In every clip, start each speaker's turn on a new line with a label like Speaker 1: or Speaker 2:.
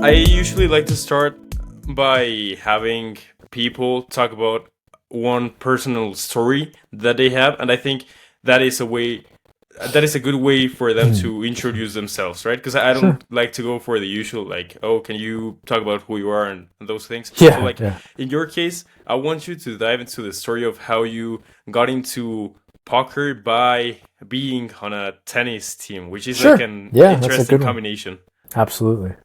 Speaker 1: I usually like to start by having people talk about one personal story that they have, and I think that is a way that is a good way for them
Speaker 2: Mm,
Speaker 1: to introduce themselves, right? Because I
Speaker 2: sure.
Speaker 1: don't like to go for the usual, like, oh, can you talk about who you are and those things. So,
Speaker 2: Yeah,
Speaker 1: like,
Speaker 2: yeah.
Speaker 1: in your case, I want you to dive into the story of how you got into poker by being on a tennis team, which is like
Speaker 2: Sure.
Speaker 1: an
Speaker 2: Yeah, that's a
Speaker 1: interesting
Speaker 2: good one.
Speaker 1: combination.
Speaker 2: Absolutely.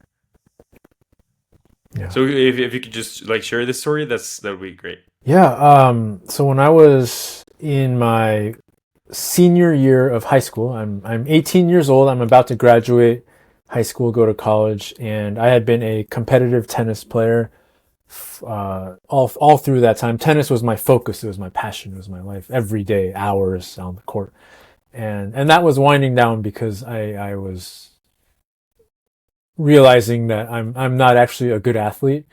Speaker 2: Yeah.
Speaker 1: So if you could just like share the story, that would be great.
Speaker 2: Yeah. So when I was in my senior year of high school, I'm 18 years old. I'm about to graduate high school, go to college, and I had been a competitive tennis player all through that time. Tennis was my focus. It was my passion. It was my life. Every day, hours on the court, and that was winding down because I was realizing that I'm not actually a good athlete,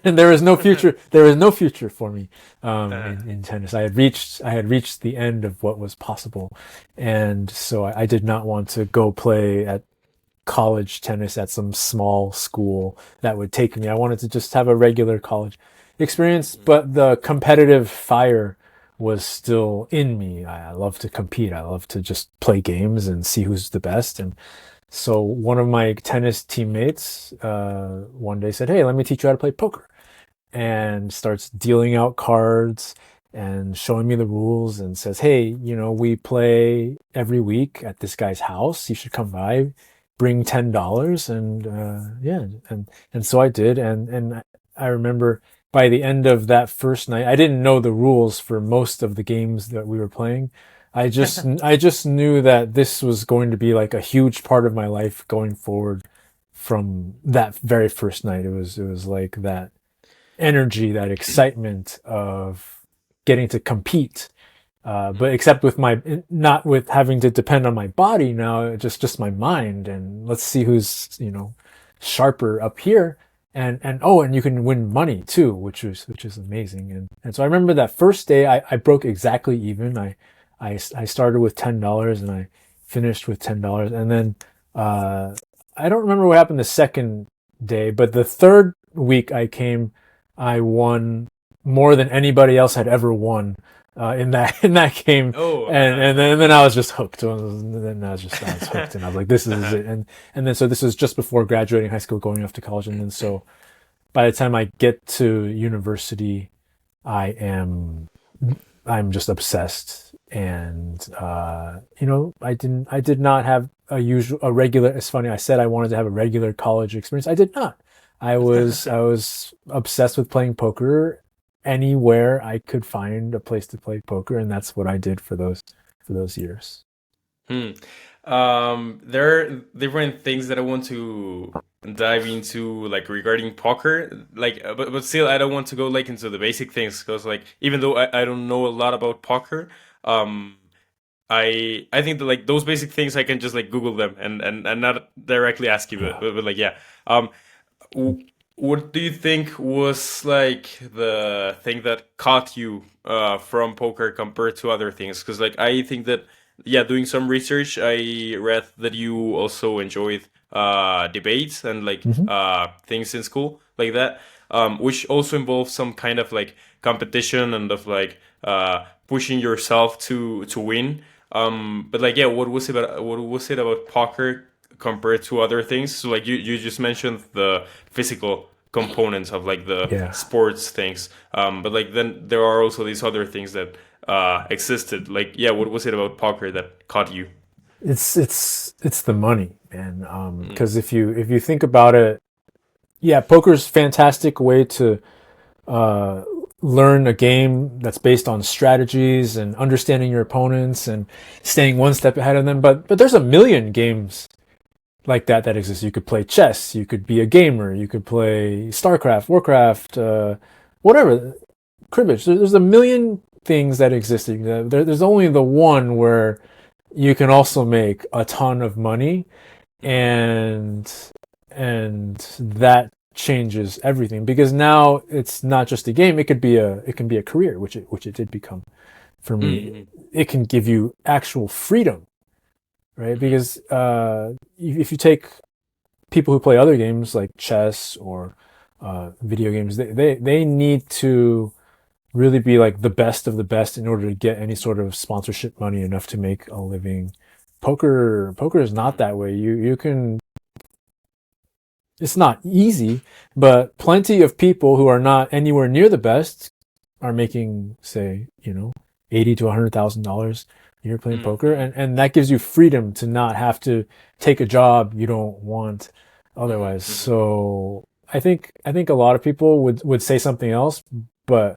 Speaker 2: and there is no future. There is no future for me
Speaker 1: uh,
Speaker 2: in tennis. I had reached the end of what was possible, and so I did not want to go play at college tennis at some small school that would take me. I wanted to just have a regular college experience, but the competitive fire was still in me. I love to compete. I love to just play games and see who's the best. And so one of my tennis teammates one day said, "Hey, let me teach you how to play poker," and starts dealing out cards and showing me the rules and says, "Hey, we play every week at this guy's house. You should come by, bring $10." And yeah, and so I did. And I remember by the end of that first night, I didn't know the rules for most of the games that we were playing. I just knew that this was going to be like a huge part of my life going forward from that very first night. It was like that energy, that excitement of getting to compete. But except with my not with having to depend on my body now, just my mind, and let's see who's sharper up here, and oh, and you can win money too, which is amazing. And so I remember that first day, I broke exactly even. I started with $10 and I finished with $10, and then uh, I don't remember what happened the second day, but the third week I came, I won more than anybody else had ever won in that in that game,
Speaker 1: oh,
Speaker 2: and then I was just hooked. And then I was hooked, and I was like, this is it. And then so this was just before graduating high school, going off to college, and then so by the time I get to university, I am I'm just obsessed, and I did not have a regular. It's funny. I said I wanted to have a regular college experience. I did not. I was obsessed with playing poker anywhere I could find a place to play poker, and that's what I did for those years.
Speaker 1: Hmm. There are different things that I want to dive into, like regarding poker. Like, but still, I don't want to go like into the basic things because, like, even though I don't know a lot about poker, um, I think that like those basic things I can just like Google them and not directly ask you,
Speaker 2: Yeah.
Speaker 1: but like yeah. Um, w- what do you think was like the thing that caught you from poker compared to other things? Because like I think that yeah, doing some research, I read that you also enjoyed debates and like
Speaker 2: Hmm.
Speaker 1: things in school like that, which also involves some kind of like competition and of like pushing yourself to win. But like yeah, what was it about poker compared to other things? So like you just mentioned the physical components of like the
Speaker 2: Yeah.
Speaker 1: sports things. But like then there are also these other things that existed. Like yeah, what was it about poker that caught you?
Speaker 2: It's the money, man.
Speaker 1: Mm,
Speaker 2: Because if you think about it, yeah, poker's a fantastic way to uh, learn a game that's based on strategies and understanding your opponents and staying one step ahead of them. But there's a million games like that exist. You could play chess. You could be a gamer. You could play StarCraft, Warcraft, whatever, cribbage. There's a million things that exist. There's only the one where you can also make a ton of money,
Speaker 1: mm,
Speaker 2: and and that changes everything because now it's not just a game. It can be a career, which it did become for me.
Speaker 1: mm,
Speaker 2: It can give you actual freedom, right?
Speaker 1: mm,
Speaker 2: Because if you take people who play other games like chess or video games, they need to really be like the best of the best in order to get any sort of sponsorship money enough to make a living. Poker is not that way. You can, it's not easy, but plenty of people who are not anywhere near the best are making, say, eighty to $100,000 a year playing poker,
Speaker 1: Mm-hmm.
Speaker 2: and that gives you freedom to not have to take a job you don't want otherwise.
Speaker 1: Mm-hmm.
Speaker 2: So I think a lot of people would say something else, but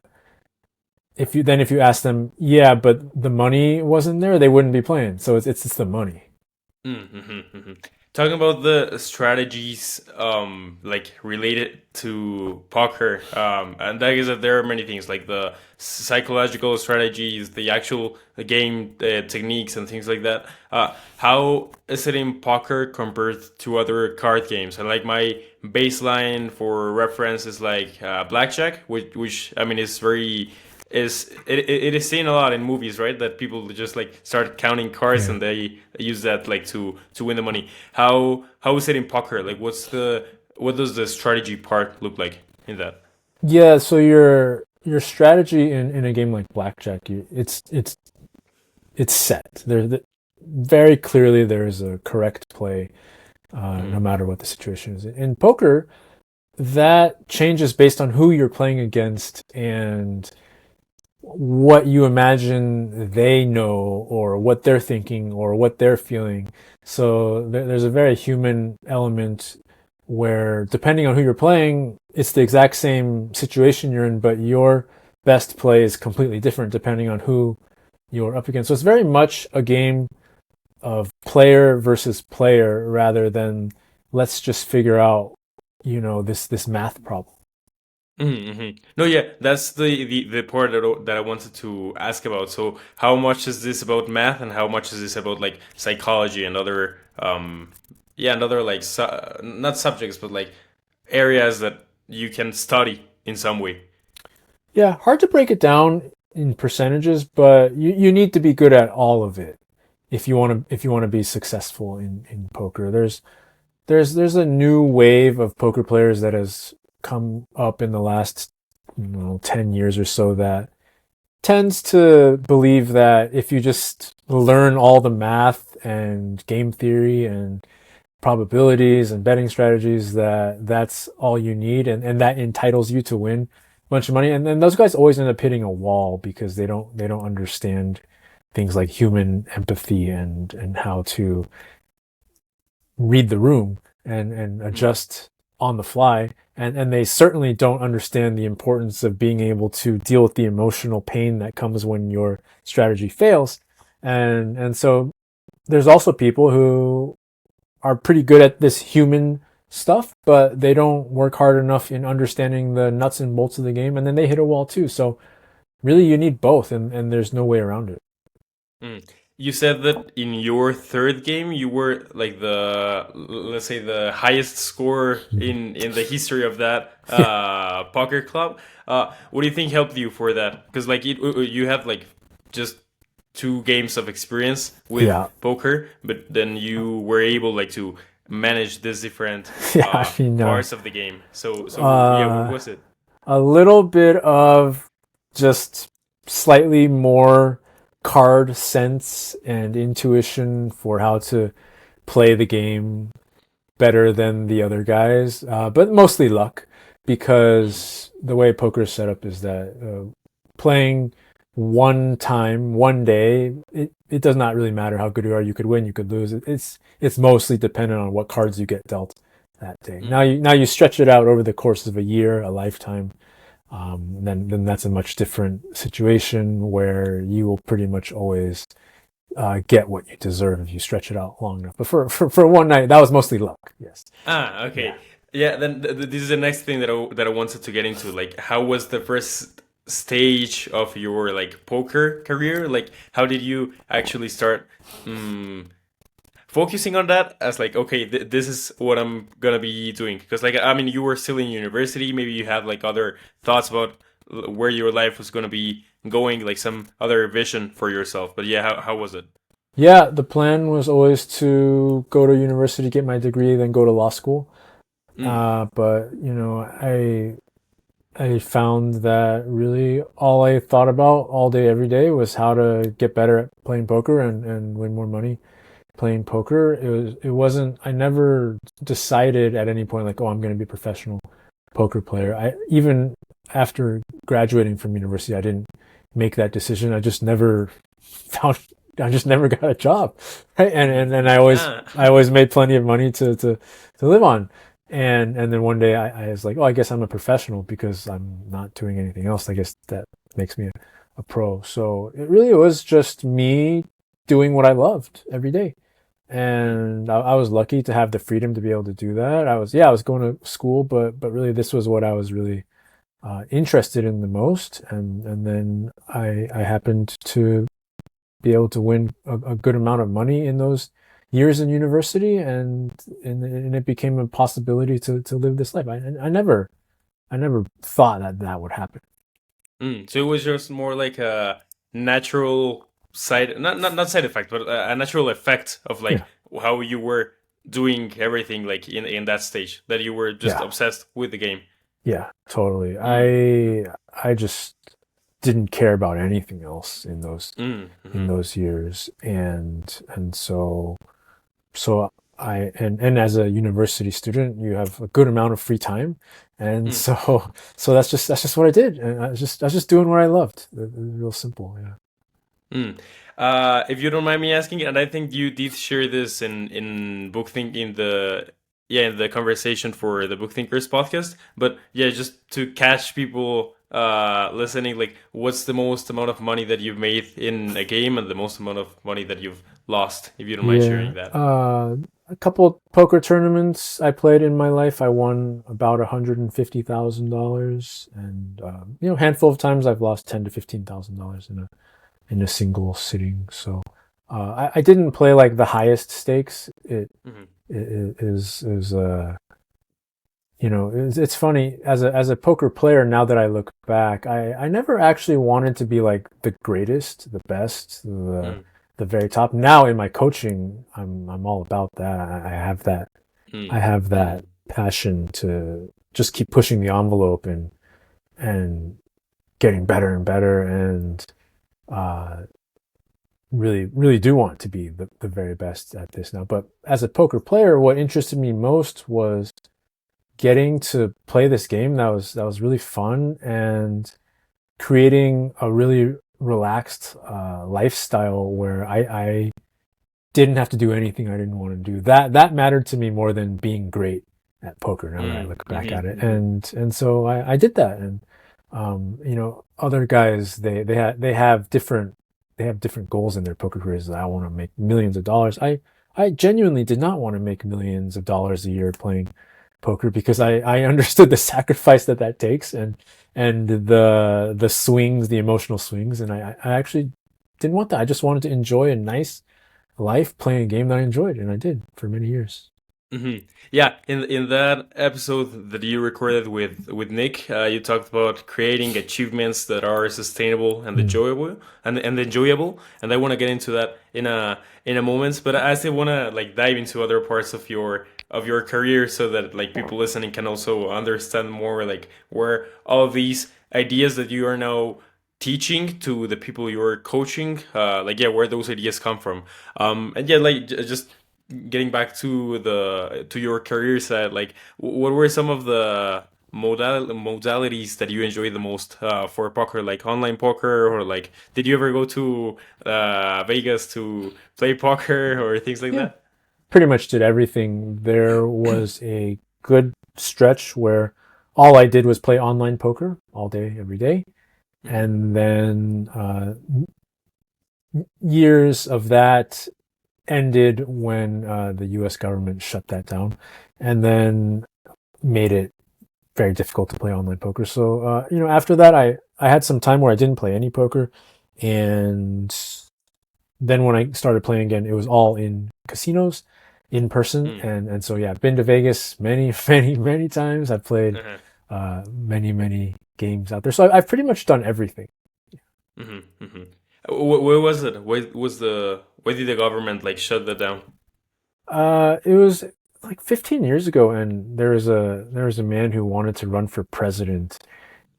Speaker 2: if you ask them, yeah, but the money wasn't there, they wouldn't be playing. So it's the money.
Speaker 1: Mm-hmm. Talking about the strategies, like related to poker, and that is that there are many things like the psychological strategies, the actual game techniques, and things like that. How is it in poker compared to other card games? And like my baseline for reference is like blackjack, which I mean is very it is seen a lot in movies, right? That people just like start counting cards
Speaker 2: Yeah.
Speaker 1: and they use that like to win the money. How is it in poker? Like, what does the strategy part look like in that?
Speaker 2: Yeah, so your strategy in a game like blackjack, it's set. Very clearly there is a correct play, no
Speaker 1: Mm,
Speaker 2: matter what the situation is. In poker, that changes based on who you're playing against and what you imagine they know or what they're thinking or what they're feeling. So there's a very human element where depending on who you're playing, it's the exact same situation you're in, but your best play is completely different depending on who you're up against. So it's very much a game of player versus player rather than let's just figure out, this math problem.
Speaker 1: mm-hmm. No, yeah, that's the part that I wanted to ask about. So, how much is this about math, and how much is this about like psychology and other yeah, and other like not subjects, but like areas that you can study in some way.
Speaker 2: Yeah, hard to break it down in percentages, but you need to be good at all of it if you want to be successful in poker. There's a new wave of poker players that has come up in the last 10 years or so that tends to believe that if you just learn all the math and game theory and probabilities and betting strategies, that's all you need, and that entitles you to win a bunch of money. And then those guys always end up hitting a wall because they don't understand things like human empathy and how to read the room and
Speaker 1: Mm,
Speaker 2: adjust on the fly. And they certainly don't understand the importance of being able to deal with the emotional pain that comes when your strategy fails. And so there's also people who are pretty good at this human stuff, but they don't work hard enough in understanding the nuts and bolts of the game, and then they hit a wall too. So really, you need both, and there's no way around it.
Speaker 1: mm. You said that in your third game you were like let's say the highest score in the history of that poker club. What do you think helped you for that? Because like you have like just 2 games of experience with
Speaker 2: Yeah,
Speaker 1: poker, but then you were able like to manage these different
Speaker 2: yeah. I mean,
Speaker 1: parts of the game. So yeah, what
Speaker 2: uh,
Speaker 1: was it?
Speaker 2: a little bit of just slightly more card sense and intuition for how to play the game better than the other guys, but mostly luck
Speaker 1: Mm,
Speaker 2: because the way poker is set up is that playing one time, one day, it does not really matter how good you are. You could win, you could lose. It's mostly dependent on what cards you get dealt that day. Now
Speaker 1: mm,
Speaker 2: you stretch it out over the course of a year, a lifetime. Then that's a much different situation where you will pretty much always get what you deserve if you stretch it out long enough. But for one night, that was mostly luck. Yes. Yeah.
Speaker 1: okay. Yeah, then this is the next thing that I wanted to get into. Like, how was the first stage of your like poker career? Like, how did you actually start um, focusing on that as like, okay, this is what I'm gonna be doing? Because like, I mean, you were still in university. Maybe you had like other thoughts about where your life was gonna be going, like some other vision for yourself. But yeah, how was it?
Speaker 2: Yeah, the plan was always to go to university, get my degree, then go to law school.
Speaker 1: Mm,
Speaker 2: But I found that really all I thought about all day, every day was how to get better at playing poker and win more money playing poker. It wasn't I never decided at any point like, oh, I'm going to be a professional poker player. I even after graduating from university, I didn't make that decision. Found I just never got a job. Right?
Speaker 1: mm.
Speaker 2: And
Speaker 1: Ah.
Speaker 2: I always made plenty of money to live on. And then one day I was like, oh, I guess I'm a professional because I'm not doing anything else. I guess that makes me a pro. So it really was just me doing what I loved every day.
Speaker 1: Mm,
Speaker 2: And I was lucky to have the freedom to be able to do that. I was going to school, but really this was what I was really interested in the most. And then I happened to be able to win a good amount of money in those years in university, and it became a possibility to live this life. I never thought that that would happen.
Speaker 1: mm. So it was just more like a natural side, not side effect, but a natural effect of like
Speaker 2: Yeah,
Speaker 1: how you were doing everything like in that stage that you were just
Speaker 2: yeah,
Speaker 1: obsessed with the game.
Speaker 2: yeah, totally.
Speaker 1: Mm,
Speaker 2: I just didn't care about anything else
Speaker 1: mm,
Speaker 2: in
Speaker 1: mm,
Speaker 2: those years, and so and as a university student, you have a good amount of free time, and
Speaker 1: mm.
Speaker 2: so that's just what I did, and I was just doing what I loved. It was real simple, yeah.
Speaker 1: Mm. If you don't mind me asking, and I think you did share this in book think in the yeah in the conversation for the Book Thinkers podcast, but yeah, just to catch people listening, like what's the most amount of money that you've made in a game and the most amount of money that you've lost, if you don't mind
Speaker 2: Yeah,
Speaker 1: sharing that.
Speaker 2: a couple poker tournaments I played in my life. I won about $150,000, and a handful of times I've lost $10,000 to $15,000 in a single sitting. So I didn't play like the highest stakes.
Speaker 1: Hmm.
Speaker 2: It is it's funny as a poker player. Now that I look back, I never actually wanted to be like the greatest, the best,
Speaker 1: Mm,
Speaker 2: the very top. Now in my coaching, I'm all about that. I
Speaker 1: mm,
Speaker 2: have that
Speaker 1: mm,
Speaker 2: passion to just keep pushing the envelope and getting better and better, and uh, really do want to be the very best at this now. But as a poker player, what interested me most was getting to play this game that was really fun, and creating a really relaxed lifestyle where I didn't have to do anything I didn't want to do. That mattered to me more than being great at poker. Now that I
Speaker 1: mm,
Speaker 2: look back
Speaker 1: mhm,
Speaker 2: at it,
Speaker 1: mhm,
Speaker 2: and so I did that, and other guys they have different goals in their poker careers. I want to make millions of dollars. I genuinely did not want to make millions of dollars a year playing poker because I understood the sacrifice that that takes, and the swings, the emotional swings, and I actually didn't want that. I just wanted to enjoy a nice life playing a game that I enjoyed, and I did for many years.
Speaker 1: mhm. Yeah, in that episode that you recorded with Nick, you talked about creating achievements that are sustainable and
Speaker 2: Mm.
Speaker 1: enjoyable and enjoyable, and I want to get into that in a moment. But I still want to like dive into other parts of your career so that like people listening can also understand more like where all of these ideas that you are now teaching to the people you're coaching, like yeah, where those ideas come from. And yeah, like just getting back to the to your career side, like what were some of the modalities that you enjoy the most for poker, like online poker, or like did you ever go to Vegas to play poker or things like
Speaker 2: Yeah,
Speaker 1: that?
Speaker 2: pretty much did everything. There was a good stretch where all I did was play online poker all day, every day.
Speaker 1: Hmm.
Speaker 2: And then years of that ended when the US government shut that down and then made it very difficult to play online poker. So, after that, I had some time where I didn't play any poker. And then when I started playing again, it was all in casinos, in person,
Speaker 1: Mm.
Speaker 2: and so yeah, I've been to Vegas many, many times. I've played
Speaker 1: Uh-huh.
Speaker 2: many games out there, so I've pretty much done everything.
Speaker 1: Hmm. Hmm. Where was it? Where did the government like shut that down?
Speaker 2: It was like 15 years ago, and there was a man who wanted to run for president,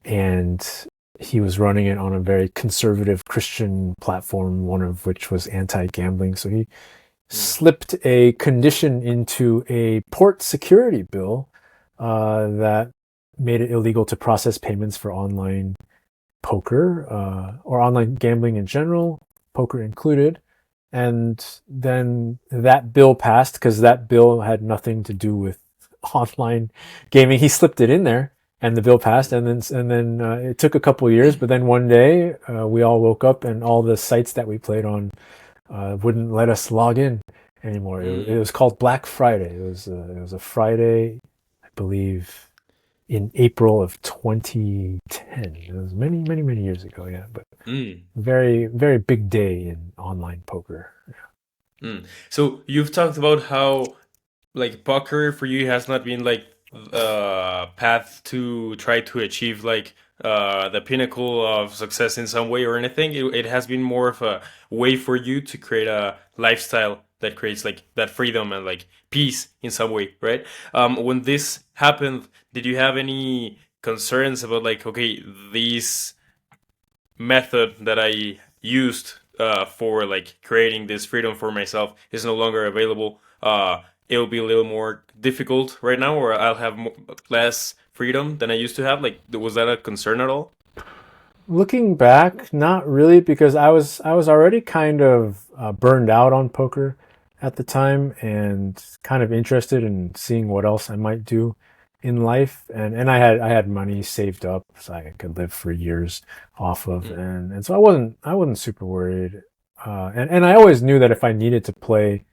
Speaker 2: and he was running it on a very conservative Christian platform, one of which was anti-gambling. So he
Speaker 1: Mm,
Speaker 2: slipped a condition into a port security bill that made it illegal to process payments for online poker or online gambling in general, poker included. And then that bill passed because that bill had nothing to do with online gaming. He slipped it in there, and the bill passed. And then it took a couple of years, but then one day we all woke up, and all the sites that we played on wouldn't let us log in anymore. It
Speaker 1: mm,
Speaker 2: was called Black Friday. It was a Friday, I believe, in April of 2010. It was many, many, many years ago. Yeah, but
Speaker 1: mm.
Speaker 2: very, very big day in online poker.
Speaker 1: Mm. So you've talked about how like poker for you has not been like the path to try to achieve like the pinnacle of success in some way or anything. It has been more of a way for you to create a lifestyle that creates like that freedom and like peace in some way, right? When this happened, did you have any concerns about like, okay, these method that I used for like creating this freedom for myself is no longer available. It'll be a little more difficult right now, or I'll have less freedom than I used to have. Like, was that a concern at all?
Speaker 2: Looking back, not really, because I was already kind of burned out on poker at the time, and kind of interested in seeing what else I might do in life. And I had money saved up so I could live for years off of,
Speaker 1: Mm,
Speaker 2: and so I wasn't super worried. And I always knew that if I needed to play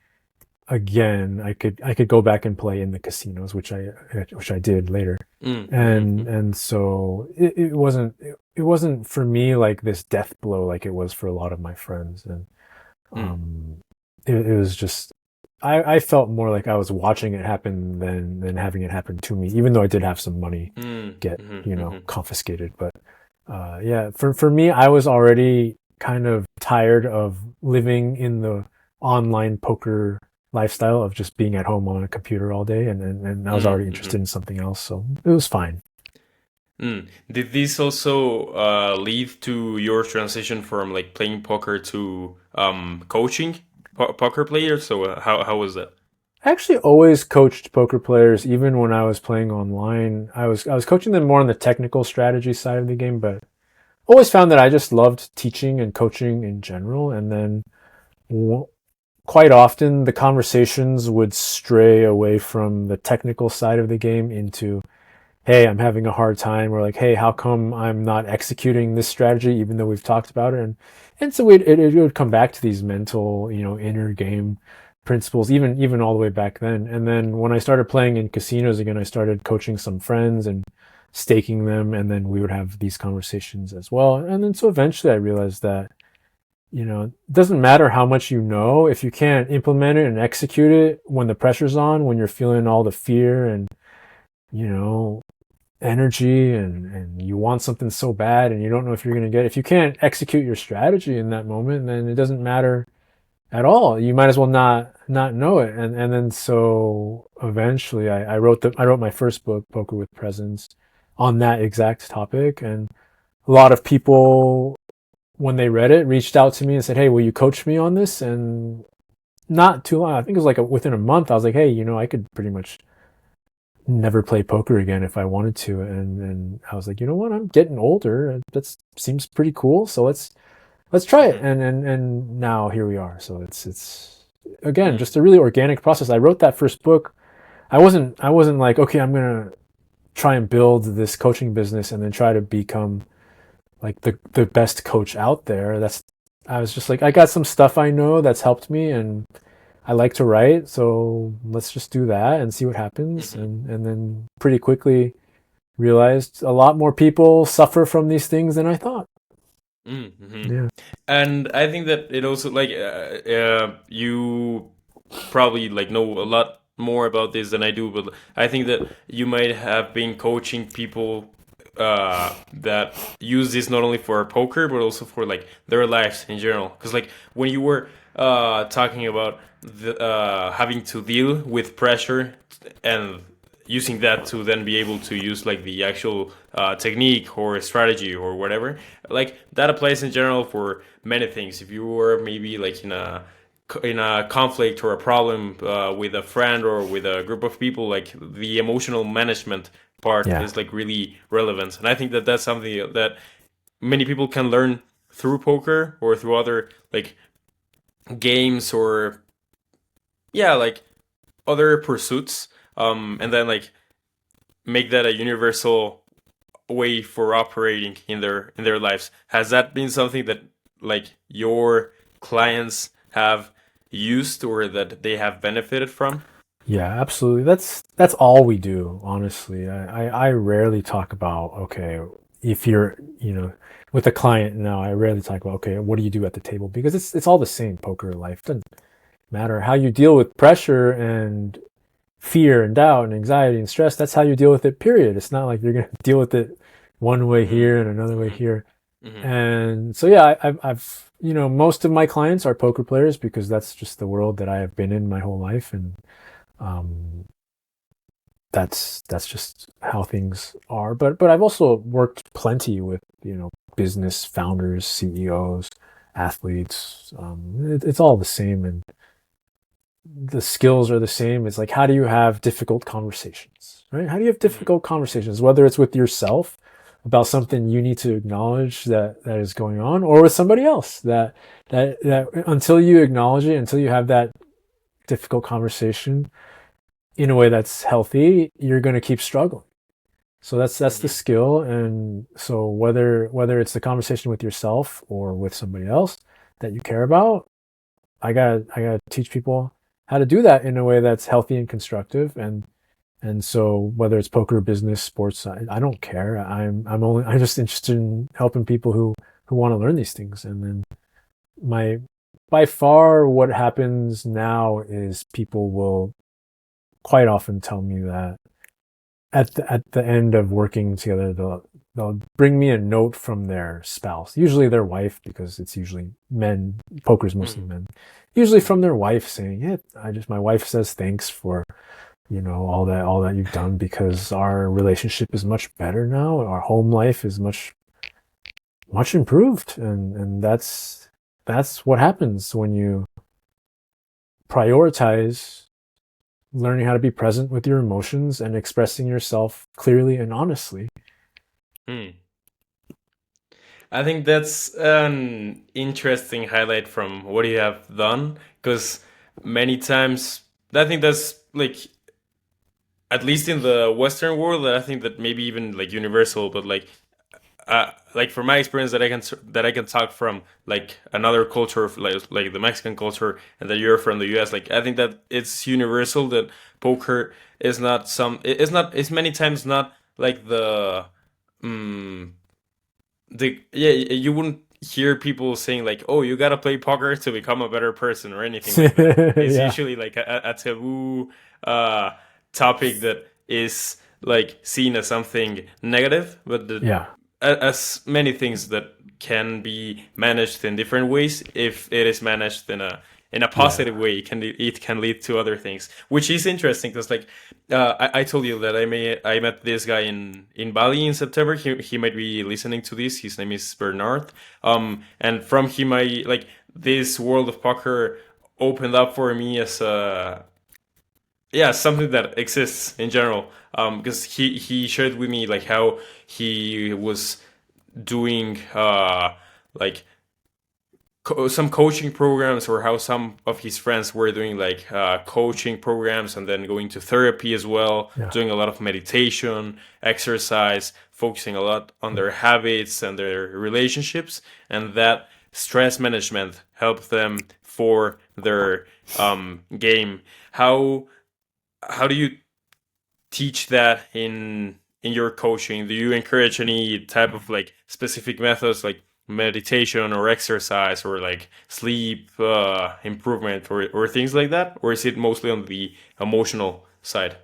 Speaker 2: again, I could go back and play in the casinos, which I did later.
Speaker 1: mm,
Speaker 2: and
Speaker 1: mm,
Speaker 2: and so it wasn't for me like this death blow like it was for a lot of my friends. And
Speaker 1: mm,
Speaker 2: um it was just, I felt more like I was watching it happen than having it happen to me, even though I did have some money
Speaker 1: mm,
Speaker 2: get
Speaker 1: mm, mm,
Speaker 2: confiscated. But yeah, for me, I was already kind of tired of living in the online poker lifestyle of just being at home on a computer all day, and I was already
Speaker 1: mm,
Speaker 2: interested
Speaker 1: mm,
Speaker 2: in something else, so it was fine.
Speaker 1: mm. Did this also lead to your transition from like playing poker to coaching poker players? So how was that?
Speaker 2: I actually always coached poker players, even when I was playing online. I was coaching them more on the technical strategy side of the game, but always found that I just loved teaching and coaching in general. And then quite often the conversations would stray away from the technical side of the game into, hey, I'm having a hard time, or like, hey, how come I'm not executing this strategy even though we've talked about it? And so it would come back to these mental, inner game principles, even all the way back then. And then when I started playing in casinos again, I started coaching some friends and staking them, and then we would have these conversations as well. And then so eventually I realized that, it doesn't matter how much you know if you can't implement it and execute it when the pressure's on, when you're feeling all the fear and, you know, energy, and you want something so bad and you don't know if you're going to get it. If you can't execute your strategy in that moment, then it doesn't matter at all. You might as well not know it. And then so eventually I wrote my first book, Poker with Presence, on that exact topic. And a lot of people, when they read it, reached out to me and said, hey, will you coach me on this? And not too long, I think it was like within a month, I was like, hey, I could pretty much never play poker again if I wanted to. And I was like, you know what? I'm getting older. That seems pretty cool. So let's try it.
Speaker 1: Mm,
Speaker 2: And now here we are. So it's again
Speaker 1: mm,
Speaker 2: just a really organic process. I wrote that first book. I wasn't like, okay, I'm gonna try and build this coaching business and then try to become like the best coach out there. I was just like, I got some stuff I know that's helped me, and I like to write, so let's just do that and see what happens.
Speaker 1: mm,
Speaker 2: And then pretty quickly realized a lot more people suffer from these things than I thought.
Speaker 1: mm, mm.
Speaker 2: Yeah.
Speaker 1: And I think that it also like you probably like know a lot more about this than I do, but I think that you might have been coaching people that use this not only for poker but also for like their lives in general. Because like when you were talking about having to deal with pressure and using that to then be able to use like the actual technique or strategy or whatever, like that applies in general for many things. If you were maybe like in a conflict or a problem with a friend or with a group of people, like the emotional management part
Speaker 2: Yeah.
Speaker 1: is like really relevant. And I think that that's something that many people can learn through poker or through other like games or yeah, like other pursuits. And then like make that a universal way for operating in their lives. Has that been something that like your clients have used or that they have benefited from?
Speaker 2: Yeah, absolutely. That's all we do, honestly. I rarely talk about, okay, if you're, with a client now, I rarely talk about, okay, what do you do at the table? Because it's all the same, poker life. Doesn't matter how you deal with pressure and fear and doubt and anxiety and stress. That's how you deal with it, period. It's not like you're gonna deal with it one way
Speaker 1: Mm-hmm.
Speaker 2: here and another way
Speaker 1: Mm-hmm.
Speaker 2: here.
Speaker 1: Mm-hmm.
Speaker 2: And so yeah, I've most of my clients are poker players because that's just the world that I have been in my whole life, and um, that's just how things are. But I've also worked plenty with business founders, CEOs, athletes. It's all the same, and the skills are the same. It's like, how do you have difficult conversations, right? How do you have
Speaker 1: Mm-hmm.
Speaker 2: difficult conversations, whether it's with yourself about something you need to acknowledge that is going on, or with somebody else that until you acknowledge it, until you have that difficult conversation in a way that's healthy, you're going to keep struggling. So that's the
Speaker 1: Mm-hmm.
Speaker 2: skill. And so whether it's the conversation with yourself or with somebody else that you care about, I gotta teach people how to do that in a way that's healthy and constructive. And so whether it's poker, business, sports, I don't care. I'm just interested in helping people who want to learn these things. And then my by far what happens now is people will quite often tell me that at the end of working together, they'll bring me a note from their spouse, usually their wife, because it's usually men. Poker's mostly
Speaker 1: Mm-hmm.
Speaker 2: men. Usually from
Speaker 1: Mm-hmm.
Speaker 2: their wife saying, "Yeah, my wife says thanks for all that you've done because our relationship is much better now. Our home life is much improved." And that's what happens when you prioritize learning how to be present with your emotions and expressing yourself clearly and honestly.
Speaker 1: Mm. I think that's an interesting highlight from what you have done because many times I think that's like at least in the Western world, I think that maybe even like universal, but like from my experience that I can talk from like another culture, like the Mexican culture, and that you're from the U.S. Like I think that it's universal that poker is not it's not it's many times not like mm, the yeah you wouldn't hear people saying like, oh, you gotta play poker to become a better person or anything like that. It's
Speaker 2: Yeah.
Speaker 1: usually like a taboo uh topic that is like seen as something negative, but
Speaker 2: Yeah.
Speaker 1: as many things that can be managed in different ways if it is managed in a
Speaker 2: Yeah.
Speaker 1: positive way it can lead to other things, which is interesting because like I told you that I met this guy in Bali in September. He might be listening to this. His name is Bernard. And from him I like this world of poker opened up for me as a yeah something that exists in general because he shared with me like how he was doing like some coaching programs or how some of his friends were doing like coaching programs and then going to therapy as well,
Speaker 2: Yeah.
Speaker 1: doing a lot of meditation, exercise, focusing a lot on their habits and their relationships, and that stress management helped them for their game. How do you teach that in your coaching? Do you encourage any type of like specific methods like meditation or exercise or like sleep improvement or things like that? Or is it mostly on the emotional side?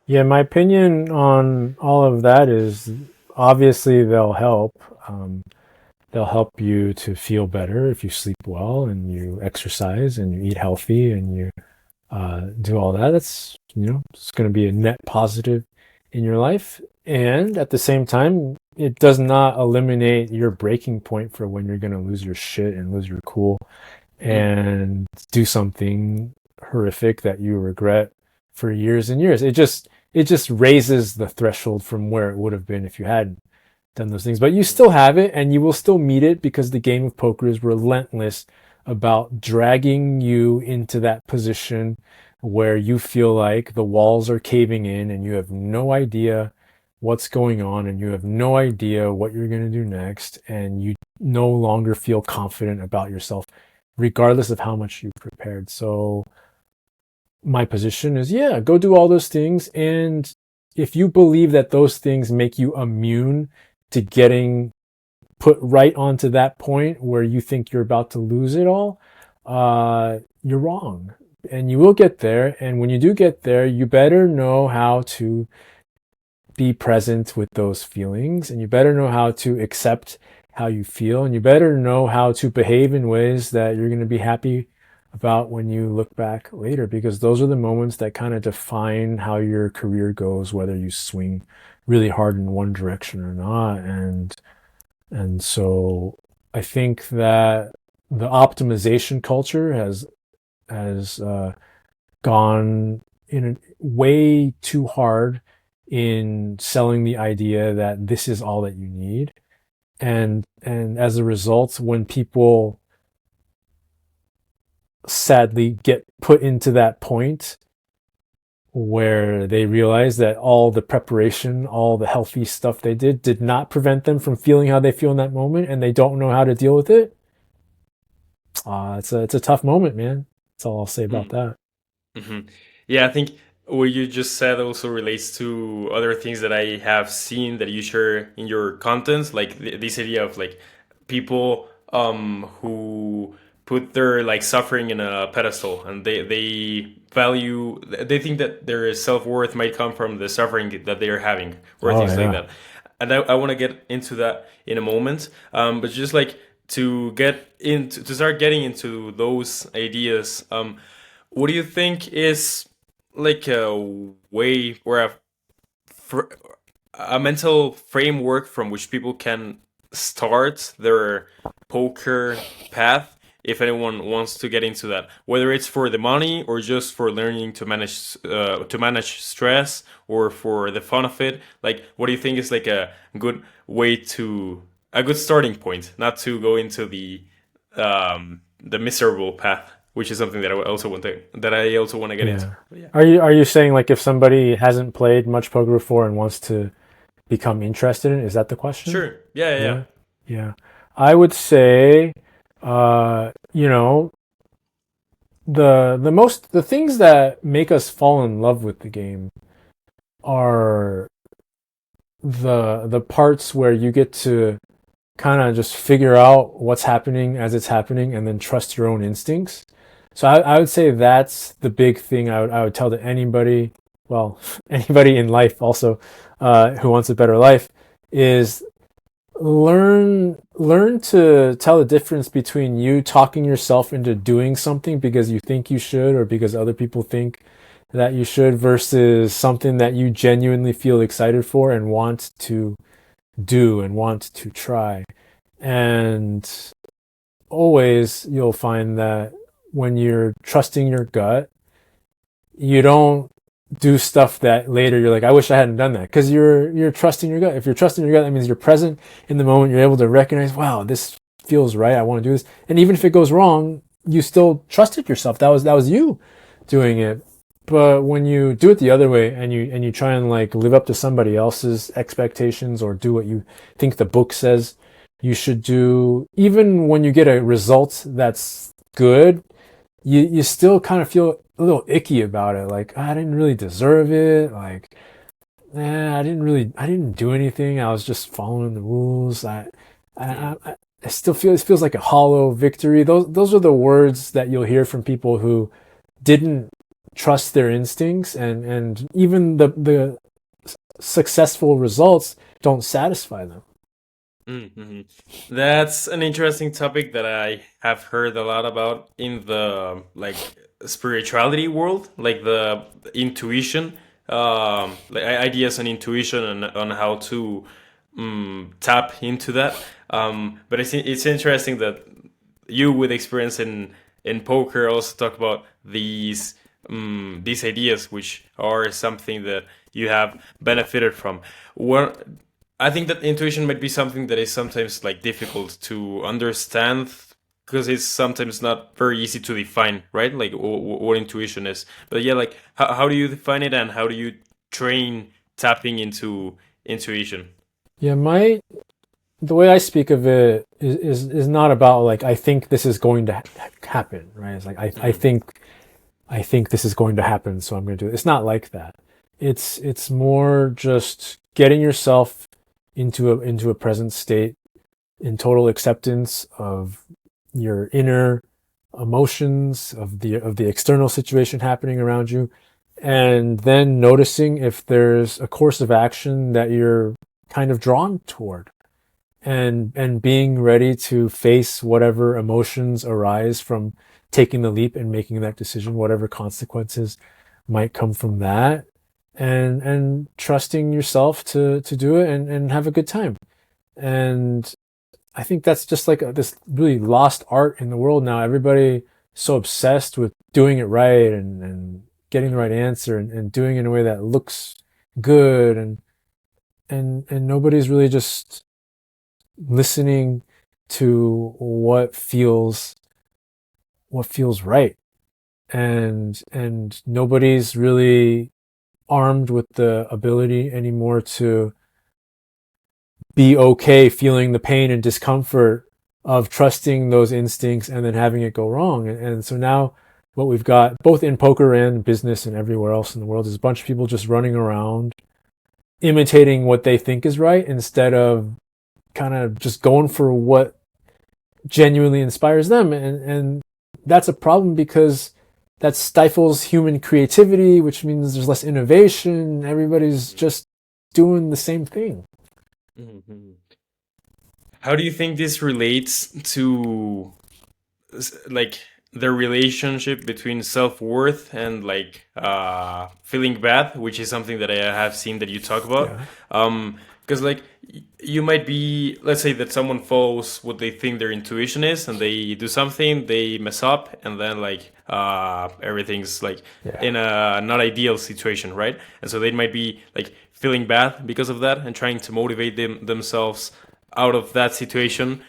Speaker 2: Yeah, my opinion on all of that is obviously they'll help. Um, they'll help you to feel better if you sleep well and you exercise and you eat healthy and you do all that. That's, it's going to be a net positive in your life. And at the same time, it does not eliminate your breaking point for when you're going to lose your shit and lose your cool
Speaker 1: Mm,
Speaker 2: and do something horrific that you regret for years and years. It just raises the threshold from where it would have been if you hadn't done those things. But you
Speaker 1: mm,
Speaker 2: still have it and you will still meet it because the game of poker is relentless about dragging you into that position where you feel like the walls are caving in and you have no idea what's going on and you have no idea what you're going to do next and you no longer feel confident about yourself regardless of how much you've prepared. So my position is, yeah, go do all those things. And if you believe that those things make you immune to getting put right onto that point where you think you're about to lose it all, you're wrong. And you will get there. And when you do get there, you better know how to be present with those feelings and you better know how to accept how you feel and you better know how to behave in ways that you're going to be happy about when you look back later because those are the moments that kind of define how your career goes, whether you swing really hard in one direction or not. And so I think that the optimization culture has gone in a way too hard in selling the idea that this is all that you need. And as a result, when people sadly get put into that point where they realize that all the preparation, all the healthy stuff they did not prevent them from feeling how they feel in that moment, and they don't know how to deal with it. It's a tough moment, man. That's all I'll say about
Speaker 1: mm.
Speaker 2: that.
Speaker 1: Yeah, I think what you just said also relates to other things that I have seen that you share in your contents, like this idea of like people who put their like suffering in a pedestal and they think that their self-worth might come from the suffering that they are having or
Speaker 2: Oh
Speaker 1: things like
Speaker 2: yeah,
Speaker 1: that. And I want to get into that in a moment. But just like to start getting into those ideas, what do you think is like a way or fr- a mental framework from which people can start their poker path if anyone wants to get into that, whether it's for the money or just for learning to manage stress or for the fun of it? Like, what do you think is like a good way to a good starting point, not to go into the miserable path, which is something that I also want to get into.
Speaker 2: yeah.
Speaker 1: But yeah.
Speaker 2: Are you saying like if somebody hasn't played much poker before and wants to become interested in it, is that the question?
Speaker 1: Sure. Yeah, yeah, yeah.
Speaker 2: Yeah, yeah. I would say, you know, the things that make us fall in love with the game are the parts where you get to kind of just figure out what's happening as it's happening and then trust your own instincts. So I would say that's the big thing I would tell to anybody, well, anybody in life also who wants a better life is learn to tell the difference between you talking yourself into doing something because you think you should or because other people think that you should versus something that you genuinely feel excited for and want to do and want to try. And always you'll find that when you're trusting your gut, you don't do stuff that later you're like, I wish I hadn't done that because you're trusting your gut. If you're trusting your gut, that means you're present in the moment. You're able to recognize, wow, this feels right. I want to do this. And even if it goes wrong, you still trusted yourself. That was you doing it. But when you do it the other way and you try and like live up to somebody else's expectations or do what you think the book says you should do, even when you get a result that's good, you still kind of feel a little icky about it. Like, I didn't really deserve it. Like, I didn't do anything. I was just following the rules.
Speaker 1: Mm,
Speaker 2: I still feel it feels like a hollow victory. Those are the words that you'll hear from people who didn't trust their instincts and even the successful results don't satisfy them.
Speaker 1: Hmm. That's an interesting topic that I have heard a lot about in the like spirituality world, like the intuition, like ideas on intuition and on how to tap into that. But it's interesting that you, with experience in poker, also talk about these ideas, which are something that you have benefited from. What I think that intuition might be something that is sometimes like difficult to understand because it's sometimes not very easy to define, right? Like what intuition is. But yeah, like how do you define it and how do you train tapping into intuition?
Speaker 2: Yeah, my the way I speak of it is not about like I think this is going to happen, right? It's like
Speaker 1: Mm-hmm.
Speaker 2: I think this is going to happen, so I'm going to do it. It's not like that. It's more just getting yourself into a present state in total acceptance of your inner emotions of the external situation happening around you, and then noticing if there's a course of action that you're kind of drawn toward, and being ready to face whatever emotions arise from taking the leap and making that decision, whatever consequences might come from that, and trusting yourself to do it and have a good time. And I think that's just like this really lost art in the world now. Everybody so obsessed with doing it right and getting the right answer and doing it in a way that looks good, and nobody's really just listening to what feels right, and nobody's really armed with the ability anymore to be okay feeling the pain and discomfort of trusting those instincts and then having it go wrong. And so now what we've got both in poker and business and everywhere else in the world is a bunch of people just running around imitating what they think is right instead of kind of just going for what genuinely inspires them. And that's a problem because that stifles human creativity, which means there's less innovation. Everybody's just doing the same thing.
Speaker 1: Hmm. How do you think this relates to like the relationship between self-worth and like feeling bad, which is something that I have seen that you talk about?
Speaker 2: Yeah.
Speaker 1: Because like you might be, let's say that someone follows what they think their intuition is and they do something, they mess up, and then like everything's like
Speaker 2: Yeah.
Speaker 1: in a not ideal situation, right? And so they might be like feeling bad because of that and trying to motivate themselves out of that situation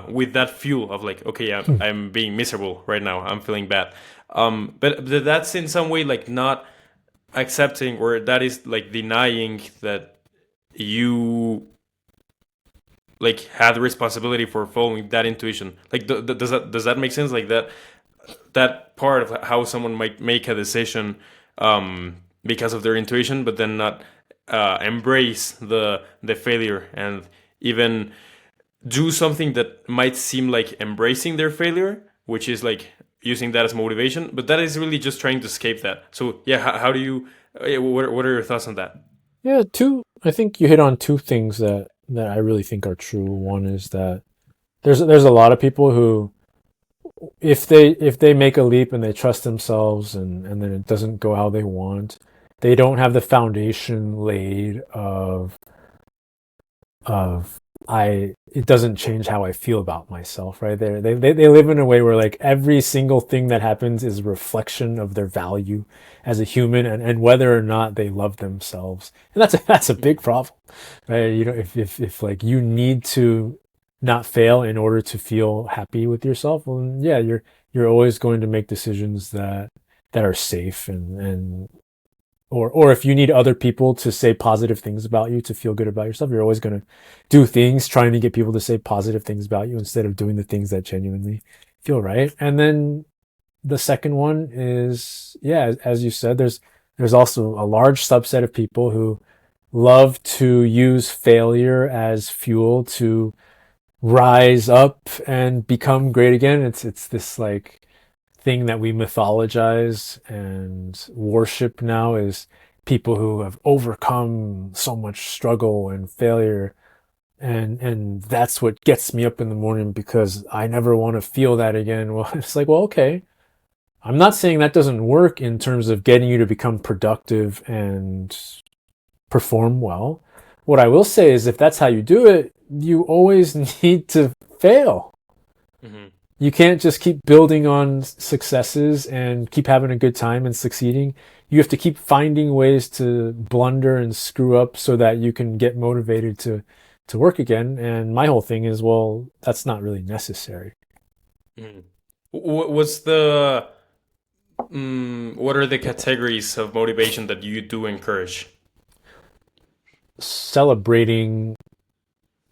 Speaker 1: with that fuel of like, okay, I'm being miserable right now. I'm feeling bad. But that's in some way like not accepting, or that is like denying that you like had the responsibility for following that intuition. Like, does that make sense? Like that part of how someone might make a decision because of their intuition, but then not embrace the failure and even do something that might seem like embracing their failure, which is like using that as motivation, but that is really just trying to escape that. So yeah, how do you? What are your thoughts on that?
Speaker 2: Yeah, two. I think you hit on two things that I really think are true. One is that there's a lot of people who, if they make a leap and they trust themselves and then it doesn't go how they want, they don't have the foundation laid of I it doesn't change how I feel about myself, right? They live in a way where like every single thing that happens is a reflection of their value as a human, and whether or not they love themselves. And that's a big problem, right? You know, if like you need to not fail in order to feel happy with yourself, well then, yeah, you're always going to make decisions that are safe, and or if you need other people to say positive things about you to feel good about yourself, you're always going to do things trying to get people to say positive things about you instead of doing the things that genuinely feel right. And then the second one is, yeah, as you said, there's also a large subset of people who love to use failure as fuel to rise up and become great again. It's this like thing that we mythologize and worship now, is people who have overcome so much struggle and failure, and that's what gets me up in the morning because I never want to feel that again. Well, it's like, well, okay, I'm not saying that doesn't work in terms of getting you to become productive and perform well. What I will say is if that's how you do it, you always need to fail.
Speaker 1: Hmm.
Speaker 2: You can't just keep building on successes and keep having a good time and succeeding. You have to keep finding ways to blunder and screw up so that you can get motivated to work again. And my whole thing is, well, that's not really necessary.
Speaker 1: Hmm. What's the what are the categories of motivation that you do encourage?
Speaker 2: Celebrating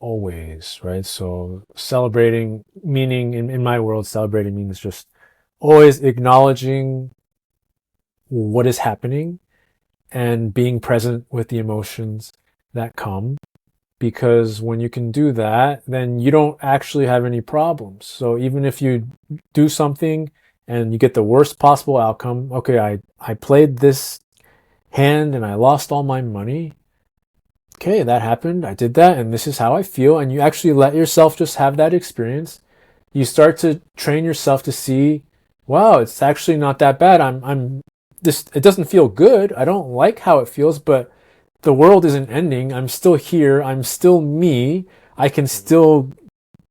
Speaker 2: always, right? So celebrating, meaning in my world, celebrating means just always acknowledging what is happening and being present with the emotions that come. Because when you can do that, then you don't actually have any problems. So even if you do something and you get the worst possible outcome, okay, I played this hand and I lost all my money. Okay, that happened. I did that and this is how I feel. And you actually let yourself just have that experience. You start to train yourself to see, wow, it's actually not that bad. I'm this, it doesn't feel good. I don't like how it feels, but the world isn't ending. I'm still here. I'm still me. I can
Speaker 1: Hmm.
Speaker 2: still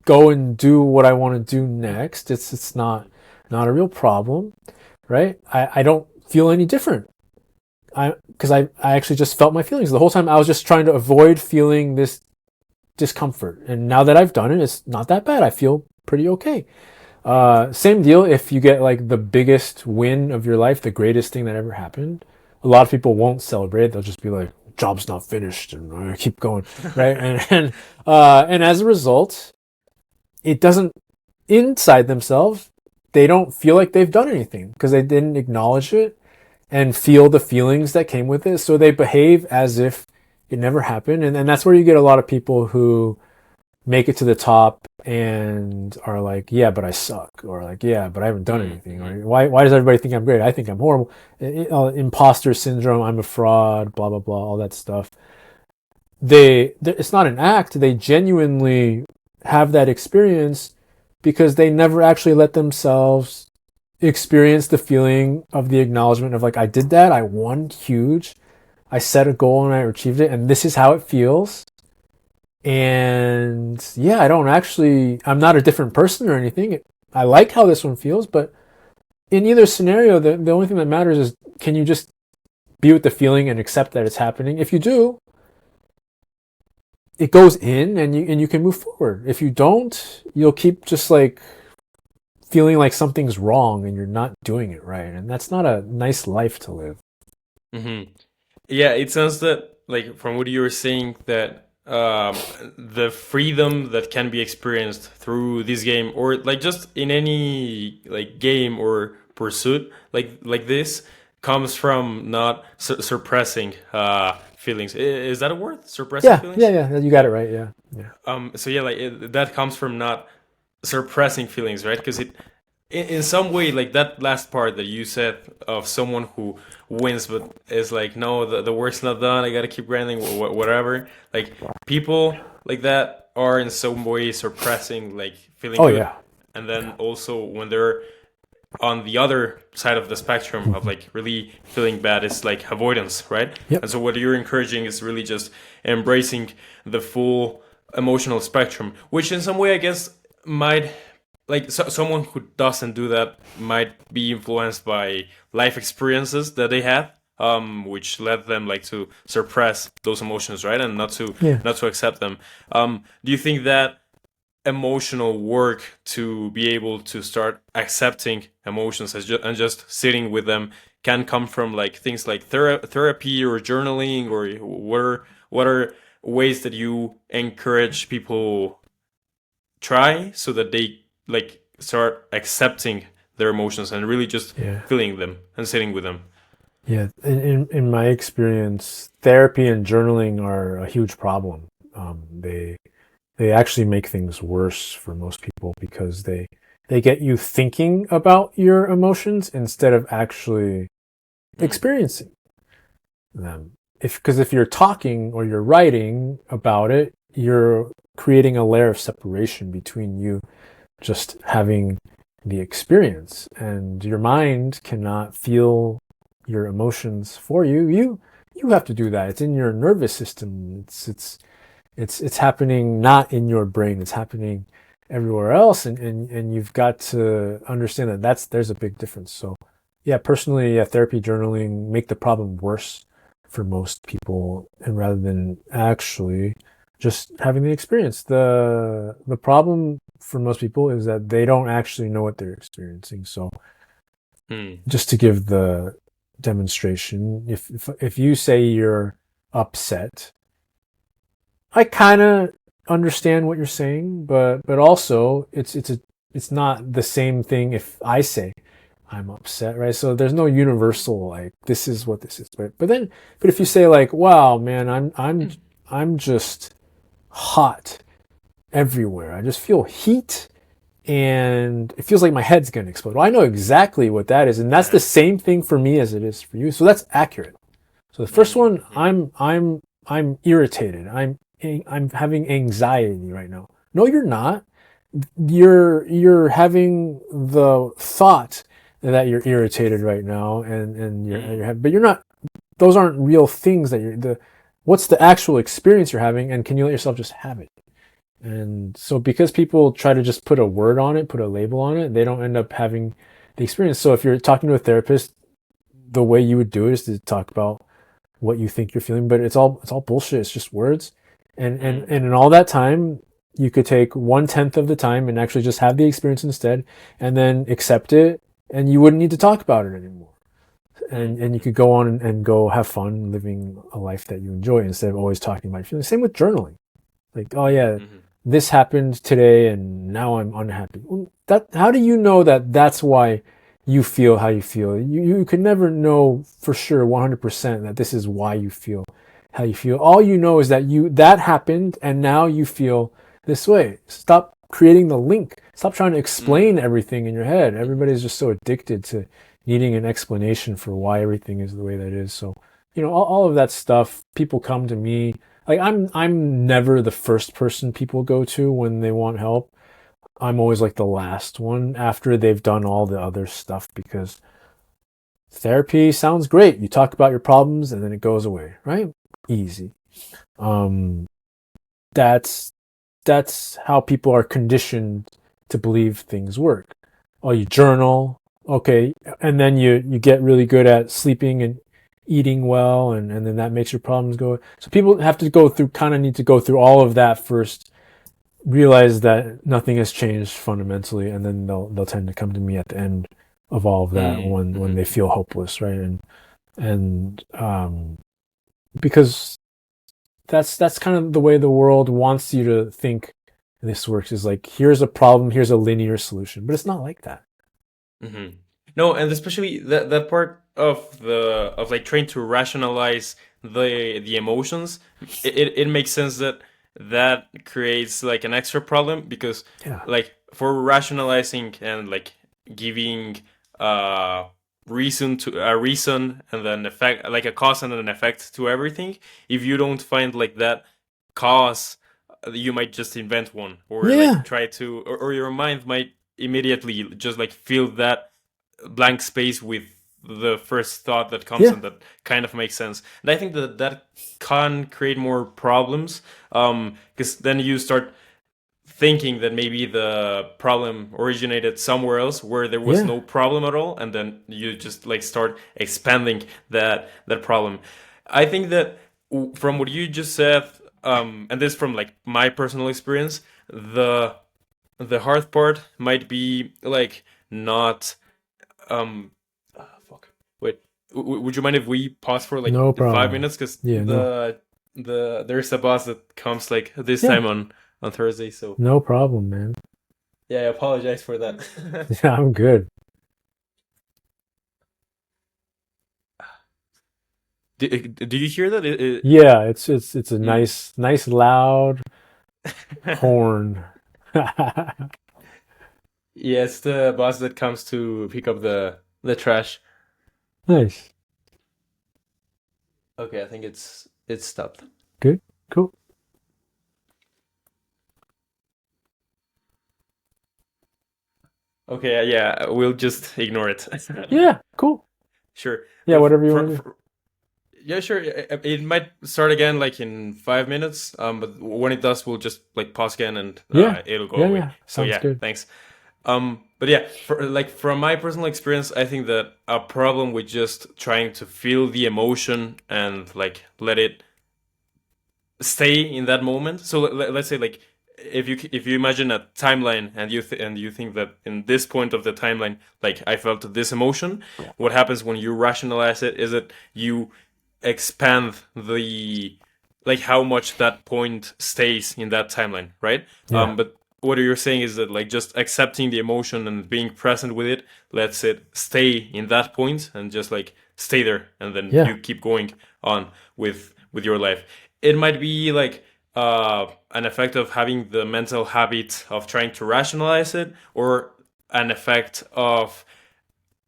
Speaker 2: go and do what I want to do next. It's not a real problem, right? I don't feel any different. I actually just felt my feelings the whole time. I was just trying to avoid feeling this discomfort, and now that I've done it, it's not that bad. I feel pretty okay. Same deal if you get like the biggest win of your life, the greatest thing that ever happened. A lot of people won't celebrate. They'll just be like, "Job's not finished," and keep going, right? And as a result, it doesn't inside themselves. They don't feel like they've done anything because they didn't acknowledge it and feel the feelings that came with it. So they behave as if it never happened, and that's where you get a lot of people who make it to the top and are like, yeah, but I suck, or like, yeah, but I haven't done anything,
Speaker 1: Mm-hmm.
Speaker 2: or why does everybody think I'm great? I think I'm horrible. Imposter syndrome, I'm a fraud, blah blah blah, all that stuff. It's not an act. They genuinely have that experience because they never actually let themselves experience the feeling of the acknowledgement of like, I did that, I won huge, I set a goal and I achieved it, and this is how it feels. And yeah, I'm not a different person or anything. I like how this one feels, but in either scenario, the only thing that matters is can you just be with the feeling and accept that it's happening? If you do, it goes in and you can move forward. If you don't, you'll keep just like feeling like something's wrong and you're not doing it right. And that's not a nice life to live.
Speaker 1: Hmm. Yeah, it sounds that like from what you were saying that the freedom that can be experienced through this game or like just in any like game or pursuit like this comes from not suppressing feelings. Is that a word? Suppressing
Speaker 2: Yeah, yeah,
Speaker 1: feelings?
Speaker 2: yeah. You got it right. Yeah, yeah.
Speaker 1: So yeah, like that comes from not suppressing feelings, right? Because in some way, like that last part that you said of someone who wins, but is like, no, the work's not done. I gotta keep grinding, whatever. Like people like that are in some way suppressing like feeling
Speaker 2: Oh
Speaker 1: good,
Speaker 2: yeah,
Speaker 1: and then also when they're on the other side of the spectrum of like really feeling bad is like avoidance, right?
Speaker 2: yep.
Speaker 1: And so what you're encouraging is really just embracing the full emotional spectrum, which in some way I guess might like someone who doesn't do that might be influenced by life experiences that they had which led them like to suppress those emotions, right, and
Speaker 2: Yeah.
Speaker 1: not to accept them. Do you think that emotional work to be able to start accepting emotions and just sitting with them can come from like things like therapy or journaling, or what are ways that you encourage people try so that they like start accepting their emotions and really just
Speaker 2: Yeah.
Speaker 1: feeling them and sitting with them?
Speaker 2: Yeah, in my experience, therapy and journaling are a huge problem. They actually make things worse for most people because they get you thinking about your emotions instead of actually
Speaker 1: Mm.
Speaker 2: experiencing. them. Because if you're talking or you're writing about it, you're creating a layer of separation between you just having the experience, and your mind cannot feel your emotions for you. You have to do that. It's in your nervous system. It's happening not in your brain. It's happening everywhere else, and you've got to understand that there's a big difference. So yeah, personally, yeah, therapy, journaling make the problem worse for most people, and rather than actually just having the experience. The problem for most people is that they don't actually know what they're experiencing. So
Speaker 1: Hmm.
Speaker 2: just to give the demonstration, if you say you're upset, I kind of understand what you're saying, but also it's not the same thing if I say I'm upset, right? So there's no universal like this is what this is, but if you say like, wow, man, I'm just hot everywhere. I just feel heat and it feels like my head's going to explode. Well, I know exactly what that is, and that's the same thing for me as it is for you. So that's accurate. So the first one,
Speaker 1: Mm-hmm.
Speaker 2: I'm irritated. I'm having anxiety right now. No, you're not. You're having the thought that you're irritated right now, and but you're not. Those aren't real things that you're the. What's the actual experience you're having, and can you let yourself just have it? And so because people try to just put a word on it, put a label on it, they don't end up having the experience. So if you're talking to a therapist, the way you would do it is to talk about what you think you're feeling, but it's all bullshit. It's just words. And in all that time, you could take 1/10 of the time and actually just have the experience instead, and then accept it, and you wouldn't need to talk about it anymore. And you
Speaker 1: Mm-hmm.
Speaker 2: could go on and go have fun living a life that you enjoy instead of always talking about your feelings. Same with journaling. Like, oh yeah,
Speaker 1: Mm-hmm.
Speaker 2: this happened today and now I'm unhappy. Well, that how do you know that that's why you feel how you feel? You could never know for sure 100% that this is why you feel how you feel. All you know is that you that happened and now you feel this way. Stop creating the link. Stop trying to explain
Speaker 1: Mm-hmm.
Speaker 2: everything in your head.
Speaker 1: Mm-hmm.
Speaker 2: Everybody's just so addicted to needing an explanation for why everything is the way that it is. So, all of that stuff, people come to me like I'm never the first person people go to when they want help. I'm always like the last one after they've done all the other stuff because therapy sounds great. You talk about your problems and then it goes away, right? Easy. Um that's that's how people are conditioned to believe things work. Oh, you journal, okay, and then you get really good at sleeping and eating well, and then that makes your problems go. So people have to go through, kind of need to go through all of that first, realize that nothing has changed fundamentally, and then they'll tend to come to me at the end of all of that when
Speaker 1: Mm-hmm.
Speaker 2: they feel hopeless, right? And because that's kind of the way the world wants you to think this works, is like, here's a problem, here's a linear solution, but it's not like that.
Speaker 1: Mm-hmm. No, and especially that part of the of like trying to rationalize the emotions, it makes sense that that creates like an extra problem because
Speaker 2: Yeah,
Speaker 1: like for rationalizing and like giving uh a reason and then effect, like a cause and an effect to everything, if you don't find like that cause, you might just invent one or like
Speaker 2: yeah,
Speaker 1: try to, or your mind might immediately just like fill that blank space with the first thought that comes,
Speaker 2: yeah,
Speaker 1: and that kind of makes sense. And I think that that can create more problems, because then you start thinking that maybe the problem originated somewhere else where there was
Speaker 2: yeah,
Speaker 1: no problem at all, and then you just like start expanding that problem. I think that from what you just said, and this from like my personal experience, the hard part might be like not fuck. Wait, would you mind if we pause for like
Speaker 2: no
Speaker 1: the five
Speaker 2: problem.
Speaker 1: minutes? Because
Speaker 2: Yeah, no,
Speaker 1: there's a boss that comes like this
Speaker 2: yeah,
Speaker 1: time on Thursday. So
Speaker 2: no problem, man.
Speaker 1: yeah, I apologize for that.
Speaker 2: Yeah, I'm good.
Speaker 1: Do you hear that?
Speaker 2: Yeah, it's a
Speaker 1: Mm.
Speaker 2: nice loud horn.
Speaker 1: Yeah, it's the boss that comes to pick up the trash.
Speaker 2: Nice.
Speaker 1: Okay, I think it's stopped.
Speaker 2: Good. Cool.
Speaker 1: Okay, yeah, we'll just ignore it.
Speaker 2: Yeah. Cool.
Speaker 1: Sure,
Speaker 2: Yeah.
Speaker 1: but
Speaker 2: Whatever you want to do.
Speaker 1: yeah, sure. It might start again like in 5 minutes. But when it does, we'll just like pause again and
Speaker 2: Yeah.
Speaker 1: it'll go
Speaker 2: Yeah.
Speaker 1: away.
Speaker 2: Yeah.
Speaker 1: So
Speaker 2: Sounds
Speaker 1: yeah,
Speaker 2: good.
Speaker 1: thanks. But yeah, for like from my personal experience, I think that a problem with just trying to feel the emotion and like let it stay in that moment. So let's say like if you imagine a timeline and and you think that in this point of the timeline, like I felt this emotion, what happens when you rationalize it is that you expand the like how much that point stays in that timeline, right?
Speaker 2: Yeah.
Speaker 1: But what you're saying is that like just accepting the emotion and being present with it lets it stay in that point and just like stay there, and then
Speaker 2: Yeah.
Speaker 1: you keep going on with your life. It might be like an effect of having the mental habit of trying to rationalize it, or an effect of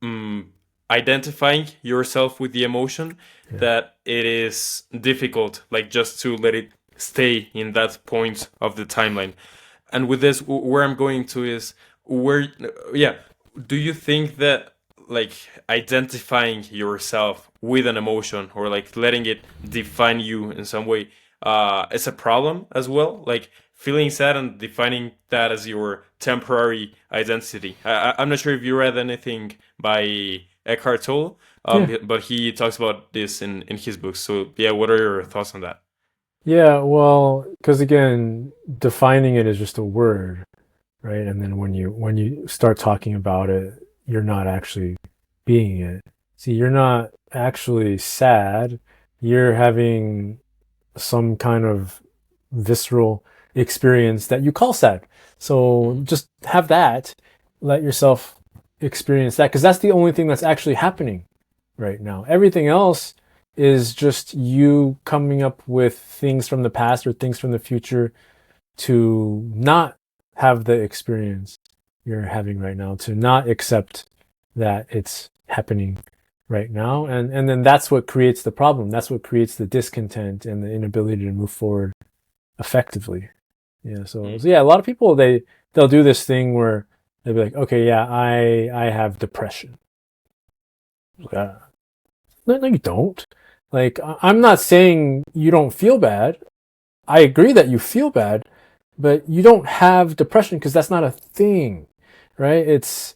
Speaker 1: mm, identifying yourself with the emotion,
Speaker 2: Yeah.
Speaker 1: that it is difficult, like just to let it stay in that point of the timeline. And with this, where I'm going to is where, yeah, do you think that like identifying yourself with an emotion or like letting it define you in some way is a problem as well? Like feeling sad and defining that as your temporary identity. I'm not sure if you read anything by Eckhart Tolle,
Speaker 2: Yeah.
Speaker 1: but he talks about this in his books. So yeah, what are your thoughts on that?
Speaker 2: Yeah. Well, because again, defining it is just a word, right? And then when you start talking about it, you're not actually being it. See, you're not actually sad. You're having some kind of visceral experience that you call sad. So
Speaker 1: Hmm.
Speaker 2: just have that. Let yourself experience that because that's the only thing that's actually happening right now. Everything else is just you coming up with things from the past or things from the future to not have the experience you're having right now, to not accept that it's happening right now. And then that's what creates the problem. That's what creates the discontent and the inability to move forward effectively. Yeah. So yeah, a lot of people they'll do this thing where they'll be like, okay, yeah, I have depression. No, no, you don't. Like I'm not saying you don't feel bad. I agree that you feel bad, but you don't have depression because that's not a thing, right? It's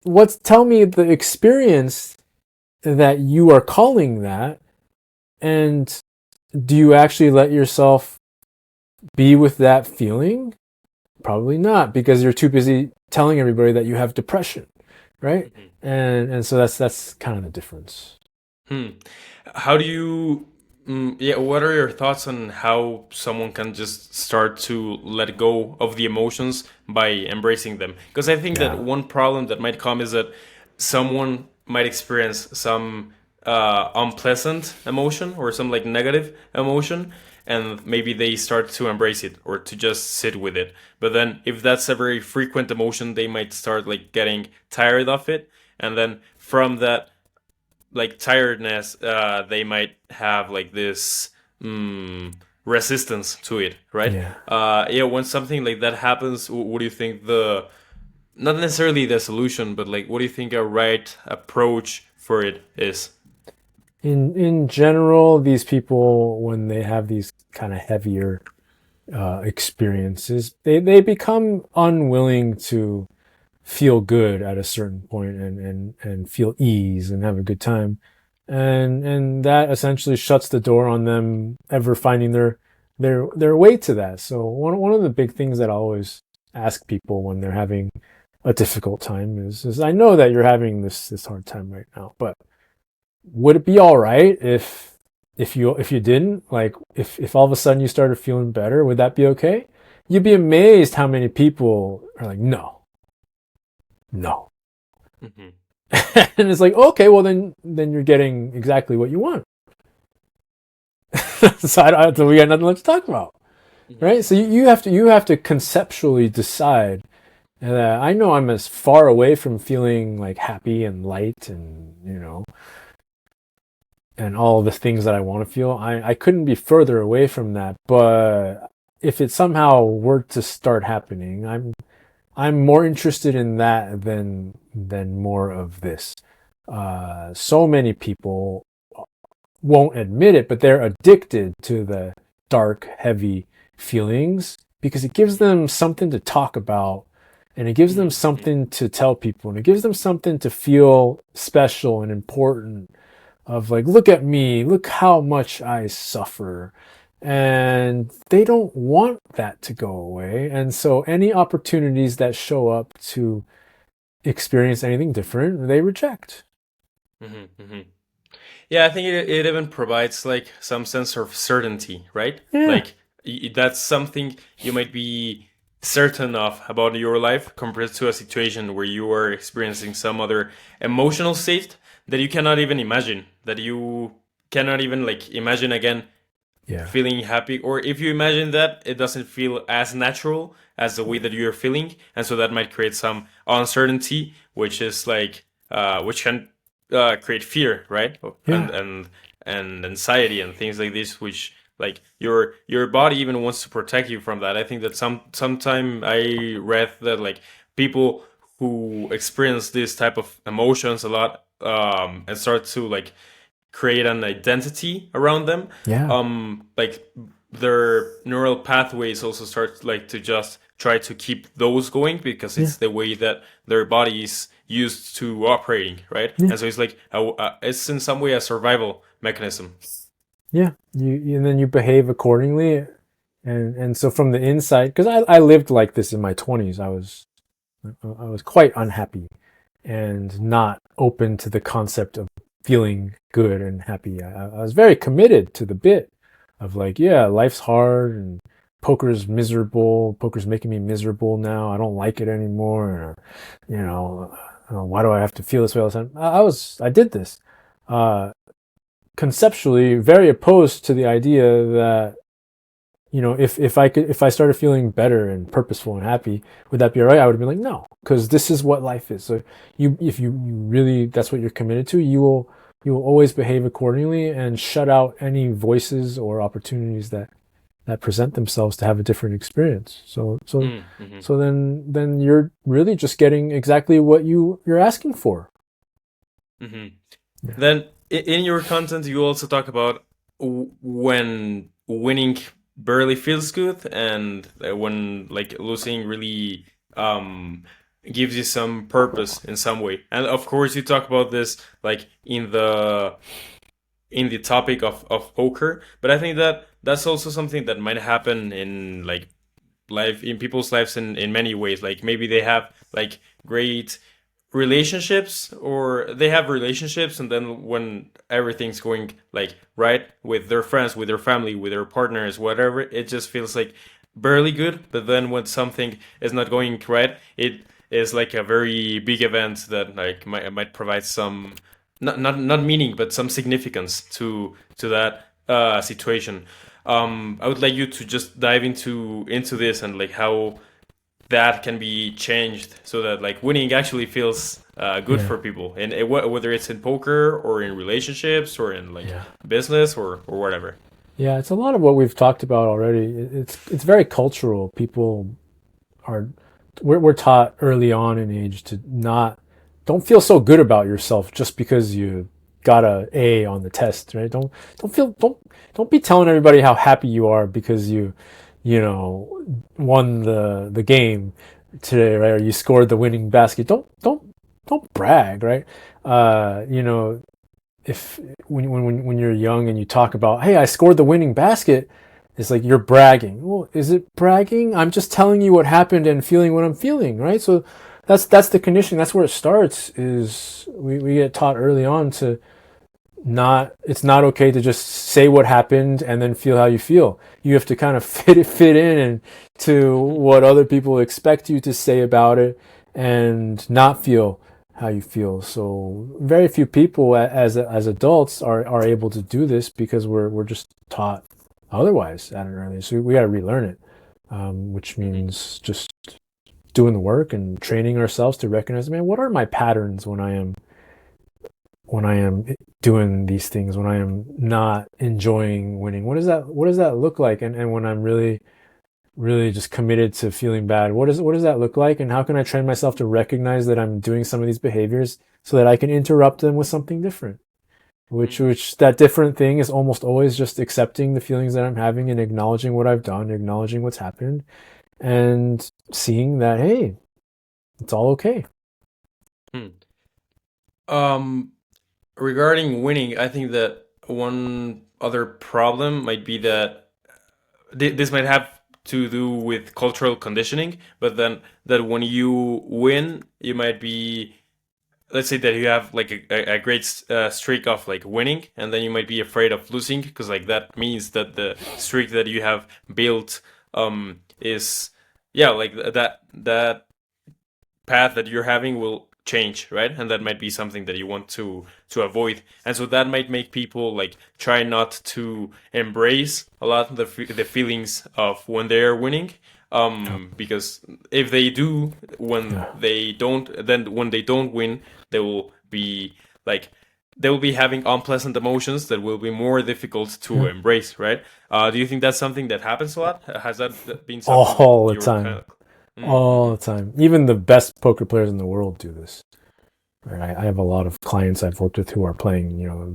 Speaker 2: what's tell me the experience that you are calling that, and do you actually let yourself be with that feeling? Probably not, because you're too busy telling everybody that you have depression, right?
Speaker 1: Hmm.
Speaker 2: And so that's kind of the difference.
Speaker 1: Hmm. How do you, yeah, what are your thoughts on how someone can just start to let go of the emotions by embracing them? Because I think that
Speaker 2: Yeah.
Speaker 1: one problem that might come is that someone might experience some unpleasant emotion or some like negative emotion, and maybe they start to embrace it or to just sit with it. But then if that's a very frequent emotion, they might start like getting tired of it, and then from that like tiredness, they might have like this resistance to it, right?
Speaker 2: Yeah.
Speaker 1: Yeah, when something like that happens, what do you think the not necessarily the solution, but like what do you think a right approach for it is?
Speaker 2: In general, these people when they have these kind of heavier experiences, they become unwilling to feel good at a certain point and feel ease and have a good time. And that essentially shuts the door on them ever finding their way to that. So one of the big things that I always ask people when they're having a difficult time is I know that you're having this hard time right now, but would it be all right if you didn't, like if all of a sudden you started feeling better, would that be okay? You'd be amazed how many people are like, no.
Speaker 1: Hmm.
Speaker 2: And it's like, okay, well then you're getting exactly what you want. So we got nothing left to talk about,
Speaker 1: Hmm.
Speaker 2: right? So you have to conceptually decide that I know I'm as far away from feeling like happy and light and and all the things that I want to feel. I couldn't be further away from that. But if it somehow were to start happening, I'm more interested in that than more of this. So many people won't admit it, but they're addicted to the dark, heavy feelings because it gives them something to talk about, and it gives them
Speaker 1: Mm-hmm.
Speaker 2: something to tell people, and it gives them something to feel special and important, of like, look at me, look how much I suffer. And they don't want that to go away. And so any opportunities that show up to experience anything different, they reject.
Speaker 1: Mm-hmm. Mm-hmm. Yeah, I think it even provides like some sense of certainty, right?
Speaker 2: Yeah.
Speaker 1: Like that's something you might be certain of about your life compared to a situation where you are experiencing some other emotional state that you cannot even imagine, that you cannot even like imagine again
Speaker 2: Yeah.
Speaker 1: feeling happy, or if you imagine that, it doesn't feel as natural as the way that you're feeling, and so that might create some uncertainty, which is like which can create fear, right?
Speaker 2: Yeah.
Speaker 1: And anxiety and things like this, which like your body even wants to protect you from that. I think that sometime I read that like people who experience this type of emotions a lot and start to like create an identity around them,
Speaker 2: Yeah.
Speaker 1: like their neural pathways also start like to just try to keep those going because
Speaker 2: Yeah.
Speaker 1: it's the way that their body is used to operating, right?
Speaker 2: Yeah.
Speaker 1: And so it's like it's in some way a survival mechanism.
Speaker 2: Yeah. And then you behave accordingly. And so from the inside, because I lived like this in my 20s, I was quite unhappy and not open to the concept of feeling good and happy. I was very committed to the bit of like, yeah, life's hard and poker's miserable. Poker's making me miserable now. I don't like it anymore. And, you know, why do I have to feel this way all the time? I did this. Uh, Conceptually, very opposed to the idea that, if I started feeling better and purposeful and happy, would that be all right? I would have been like, no, because this is what life is. So if you really, that's what you're committed to, you will always behave accordingly and shut out any voices or opportunities that present themselves to have a different experience.
Speaker 1: Mm-hmm.
Speaker 2: So then you're really just getting exactly what you're asking for.
Speaker 1: Mm-hmm.
Speaker 2: Yeah.
Speaker 1: Then in your content, you also talk about when winning barely feels good, and when like losing really um, gives you some purpose in some way. And of course, you talk about this like in the topic of poker. But I think that that's also something that might happen in like life in people's lives in many ways. Like maybe they have like great relationships, or they have relationships, and then when everything's going like right with their friends, with their family, with their partners, whatever, it just feels like barely good. But then when something is not going right, it is like a very big event that like might provide some not meaning but some significance to that situation. I would like you to just dive into this and like how that can be changed so that like winning actually feels good
Speaker 2: Yeah.
Speaker 1: for people, and whether it's in poker or in relationships or in like
Speaker 2: Yeah.
Speaker 1: business or whatever.
Speaker 2: Yeah, it's a lot of what we've talked about already. It's very cultural. People are we're taught early on in age to not don't feel so good about yourself just because you got a A on the test, right? Don't be telling everybody how happy you are because you won the game today, right? Or you scored the winning basket. Don't brag, right? If when you're young and you talk about, hey, I scored the winning basket, it's like you're bragging. Well, is it bragging? I'm just telling you what happened and feeling what I'm feeling, right? So that's the conditioning. That's where it starts. Is we get taught early on to not. It's not okay to just say what happened and then feel how you feel. You have to kind of fit in and to what other people expect you to say about it, and not feel how you feel. So very few people as adults are able to do this because we're just taught otherwise at an early age. So we got to relearn it, which
Speaker 1: Mhm.
Speaker 2: means just doing the work and training ourselves to recognize, man, what are my patterns when I am when I am doing these things, when I am not enjoying winning? What does that look like? And when I'm really just committed to feeling bad, what does that look like? And how can I train myself to recognize that I'm doing some of these behaviors so that I can interrupt them with something different?
Speaker 1: Mm.
Speaker 2: Which that different thing is almost always just accepting the feelings that I'm having and acknowledging what I've done, acknowledging what's happened, and seeing that, hey, it's all okay.
Speaker 1: Mm. Um, Regarding winning, I think that one other problem might be that this might have to do with cultural conditioning, but then that when you win, you might be, let's say that you have like a great streak of like winning, and then you might be afraid of losing because like that means that the streak that you have built is, yeah, like that path that you're having will change, right? And that might be something that you want to avoid. And so that might make people like try not to embrace a lot of the feelings of when they're winning.
Speaker 2: Yeah.
Speaker 1: Because if they do, when
Speaker 2: Yeah.
Speaker 1: they don't, then when they don't win, they will be like they will be having unpleasant emotions that will be more difficult to
Speaker 2: Yeah.
Speaker 1: embrace, right? Do you think that's something that happens a lot? Has that been something that
Speaker 2: All the
Speaker 1: you're kind
Speaker 2: time.
Speaker 1: of?
Speaker 2: All
Speaker 1: Mm-hmm.
Speaker 2: the time. Even the best poker players in the world do this. Right? I have a lot of clients I've worked with who are playing,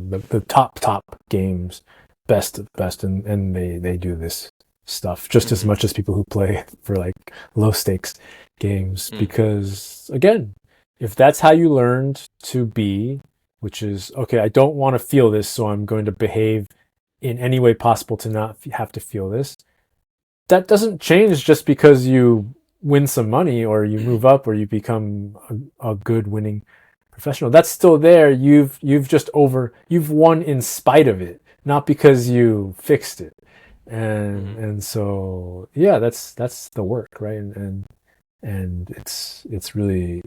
Speaker 2: the top games, best of the best, and they do this stuff just as
Speaker 1: Mm-hmm.
Speaker 2: much as people who play for like low stakes games.
Speaker 1: Mm.
Speaker 2: Because again, if that's how you learned to be, which is okay, I don't want to feel this, so I'm going to behave in any way possible to not have to feel this. That doesn't change just because you win some money or you move up or you become a good winning professional. That's still there. You've won in spite of it, not because you fixed it. And
Speaker 1: Mm-hmm.
Speaker 2: and so yeah, that's the work, right? And it's really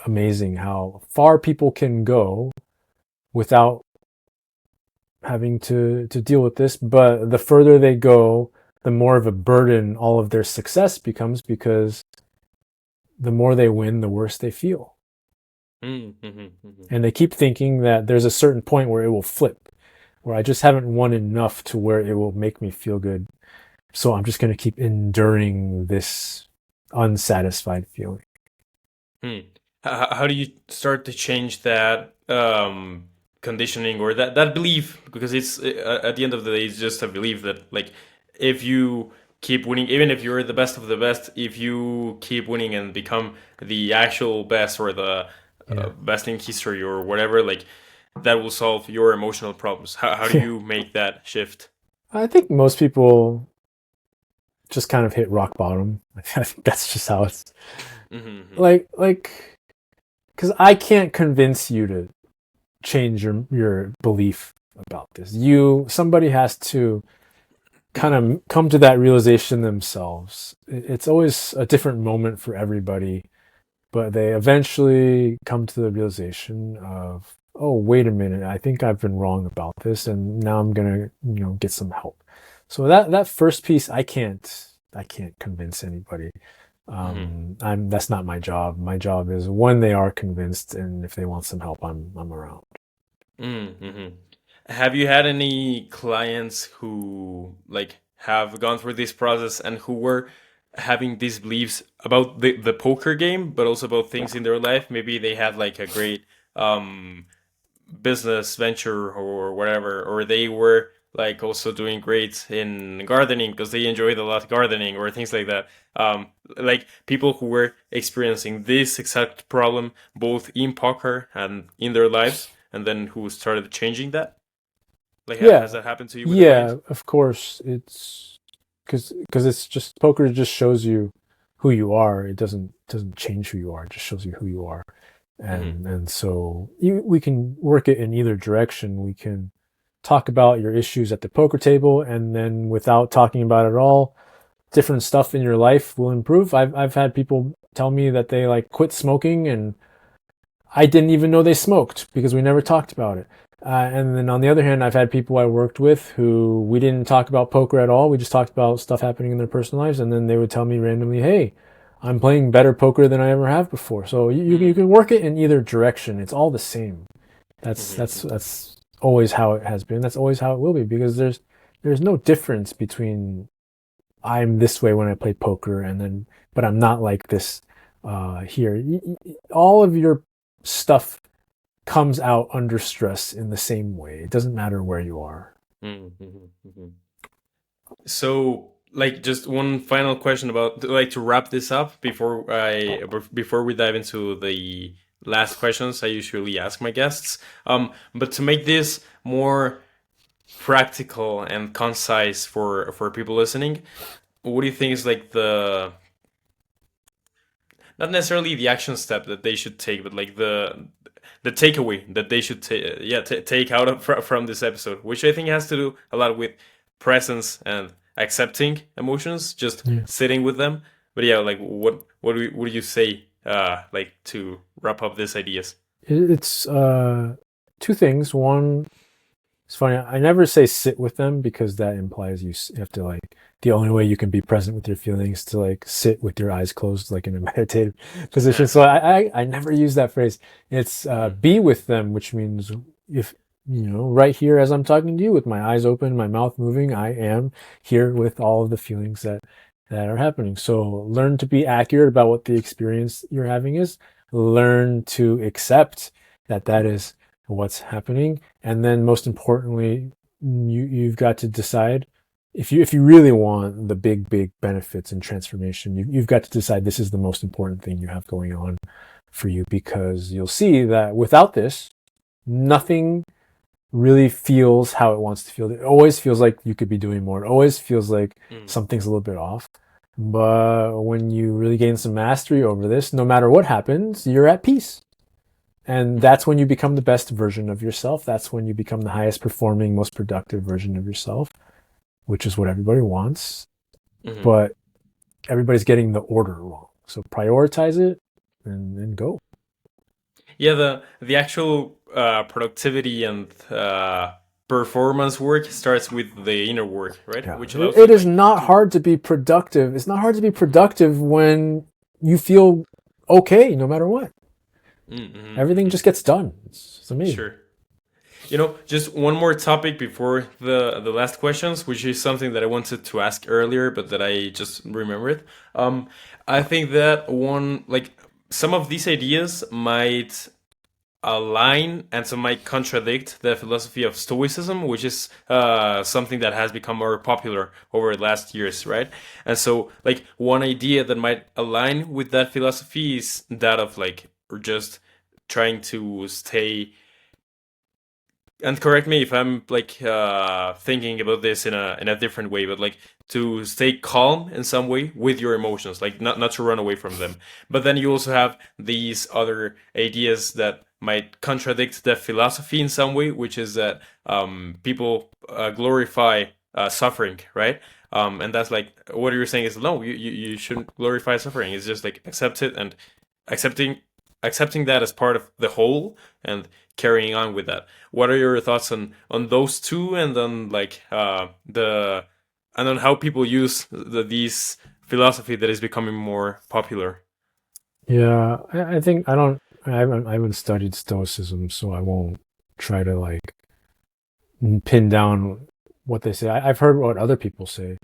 Speaker 2: amazing how far people can go without having to deal with this. But the further they go, the more of a burden all of their success becomes, because the more they win, the worse they feel.
Speaker 1: Mm-hmm. Mm-hmm.
Speaker 2: And they keep thinking that there's a certain point where it will flip, where I just haven't won enough to where it will make me feel good. So I'm just going to keep enduring this unsatisfied feeling.
Speaker 1: Hmm. How do you start to change that conditioning or that belief? Because it's at the end of the day, it's just a belief that like if you keep winning, even if you're the best of the best, if you keep winning and become the actual best or the
Speaker 2: Yeah.
Speaker 1: best in history or whatever, like that will solve your emotional problems. How do
Speaker 2: Yeah.
Speaker 1: you make that shift?
Speaker 2: I think most people just kind of hit rock bottom. I think that's just how it's
Speaker 1: Mm-hmm.
Speaker 2: like, because I can't convince you to change your belief about this. Somebody has to kind of come to that realization themselves. It's always a different moment for everybody, but they eventually come to the realization of, oh, wait a minute, I think I've been wrong about this, and now I'm gonna, get some help. So that first piece, I can't convince anybody.
Speaker 1: Mm-hmm.
Speaker 2: That's not my job. My job is when they are convinced, and if they want some help, I'm around.
Speaker 1: Mm-hmm. Have you had any clients who like have gone through this process and who were having these beliefs about the poker game, but also about things in their life? Maybe they had like a great um business venture or whatever, or they were like also doing great in gardening because they enjoyed a lot gardening or things like that. Like people who were experiencing this exact problem both in poker and in their lives, and then who started changing that. Like, has
Speaker 2: Yeah,
Speaker 1: that happened to you with a
Speaker 2: yeah,
Speaker 1: client?
Speaker 2: of course. It's because it's just poker just shows you who you are. It doesn't change who you are. It just shows you who you are.
Speaker 1: Mm-hmm.
Speaker 2: And so we can work it in either direction. We can talk about your issues at the poker table, and then without talking about it at all, different stuff in your life will improve. I've had people tell me that they like quit smoking, and I didn't even know they smoked because we never talked about it. And then on the other hand, I've had people I worked with who we didn't talk about poker at all. We just talked about stuff happening in their personal lives, and then they would tell me randomly, "Hey, I'm playing better poker than I ever have before." So you
Speaker 1: Mm-hmm.
Speaker 2: can work it in either direction. It's all the same. That's always how it has been. That's always how it will be because there's no difference between I'm this way when I play poker and then but I'm not like this here. All of your stuff comes out under stress in the same way. It doesn't matter where you are.
Speaker 1: Mhm. So, like, just one final question about like to wrap this up before we dive into the last questions I usually ask my guests. But to make this more practical and concise for people listening, what do you think is like the not necessarily the action step that they should take, but like the takeaway that they should take out of from this episode, which I think has to do a lot with presence and accepting emotions, just
Speaker 2: Yeah.
Speaker 1: sitting with them. But yeah, like what do you say like to wrap up these ideas?
Speaker 2: It's two things. One, it's funny. I never say sit with them because that implies you have to like the only way you can be present with your feelings to like sit with your eyes closed, like in a meditative position.
Speaker 1: Yeah.
Speaker 2: So I never use that phrase. It's
Speaker 1: Mhm.
Speaker 2: be with them, which means if right here as I'm talking to you with my eyes open, my mouth moving, I am here with all of the feelings that are happening. So learn to be accurate about what the experience you're having is. Learn to accept that is what's happening, and then most importantly, you've got to decide if you really want the big benefits and transformation. You've got to decide this is the most important thing you have going on for you, because you'll see that without this, nothing really feels how it wants to feel. It always feels like you could be doing more. It always feels like
Speaker 1: Mm.
Speaker 2: something's a little bit off. But when you really gain some mastery over this, no matter what happens, you're at peace. And
Speaker 1: Mhm.
Speaker 2: that's when you become the best version of yourself. That's when you become the highest performing, most productive version of yourself, which is what everybody wants.
Speaker 1: Mhm.
Speaker 2: But everybody's getting the order wrong. So prioritize it and go.
Speaker 1: Yeah, the actual productivity and performance work starts with the inner work, right?
Speaker 2: Yeah.
Speaker 1: Which
Speaker 2: It,
Speaker 1: allows you
Speaker 2: it is
Speaker 1: like
Speaker 2: not
Speaker 1: to.
Speaker 2: hard to be productive. It's not hard to be productive when you feel okay no matter what. Everything
Speaker 1: Mhm.
Speaker 2: just gets done. It's amazing.
Speaker 1: Sure. Just one more topic before the last questions, which is something that I wanted to ask earlier, but that I just remembered. Um, I think that one like some of these ideas might align and some might contradict the philosophy of Stoicism, which is something that has become more popular over the last years, right? And so, like, one idea that might align with that philosophy is that of like just trying to stay, and correct me if I'm like thinking about this in a different way, but like to stay calm in some way with your emotions, like not to run away from them. But then you also have these other ideas that might contradict the philosophy in some way, which is that people glorify suffering, right? And that's like what you're saying is no, you shouldn't glorify suffering. It's just like accept it, and accepting accepting that as part of the whole and carrying on with that. What are your thoughts on those two, and on like the and on how people use these philosophy that is becoming more popular?
Speaker 2: Yeah, I think I haven't studied Stoicism, so I won't try to like pin down what they say. I've heard what other people say.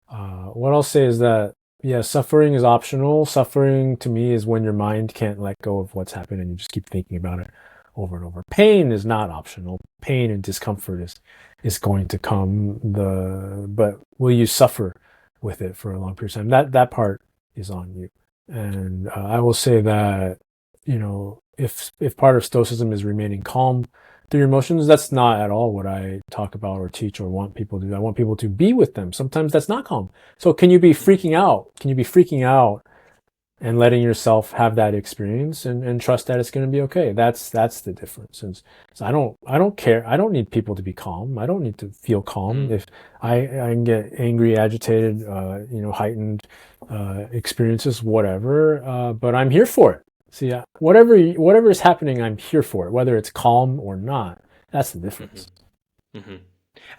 Speaker 2: What I'll say is that, yeah, suffering is optional. Suffering to me is when your mind can't let go of what's happened and you just keep thinking about it over and over. Pain is not optional. Pain and discomfort is going to come. But will you suffer with it for a long period of time? That part is on you. And I will say that, if part of Stoicism is remaining calm through your emotions, that's not at all what I talk about or teach or want people to do. I want people to be with them. Sometimes that's not calm. So can you be freaking out? Can you be freaking out and letting yourself have that experience and trust that it's going to be okay? That's the difference. And so I don't care. I don't need people to be calm. I don't need to feel calm.
Speaker 1: Mm,
Speaker 2: If I can get angry, agitated, heightened experiences, whatever. But I'm here for it. See, whatever is happening, I'm here for it, whether it's calm or not. That's the
Speaker 1: mhm,
Speaker 2: difference.
Speaker 1: mhm.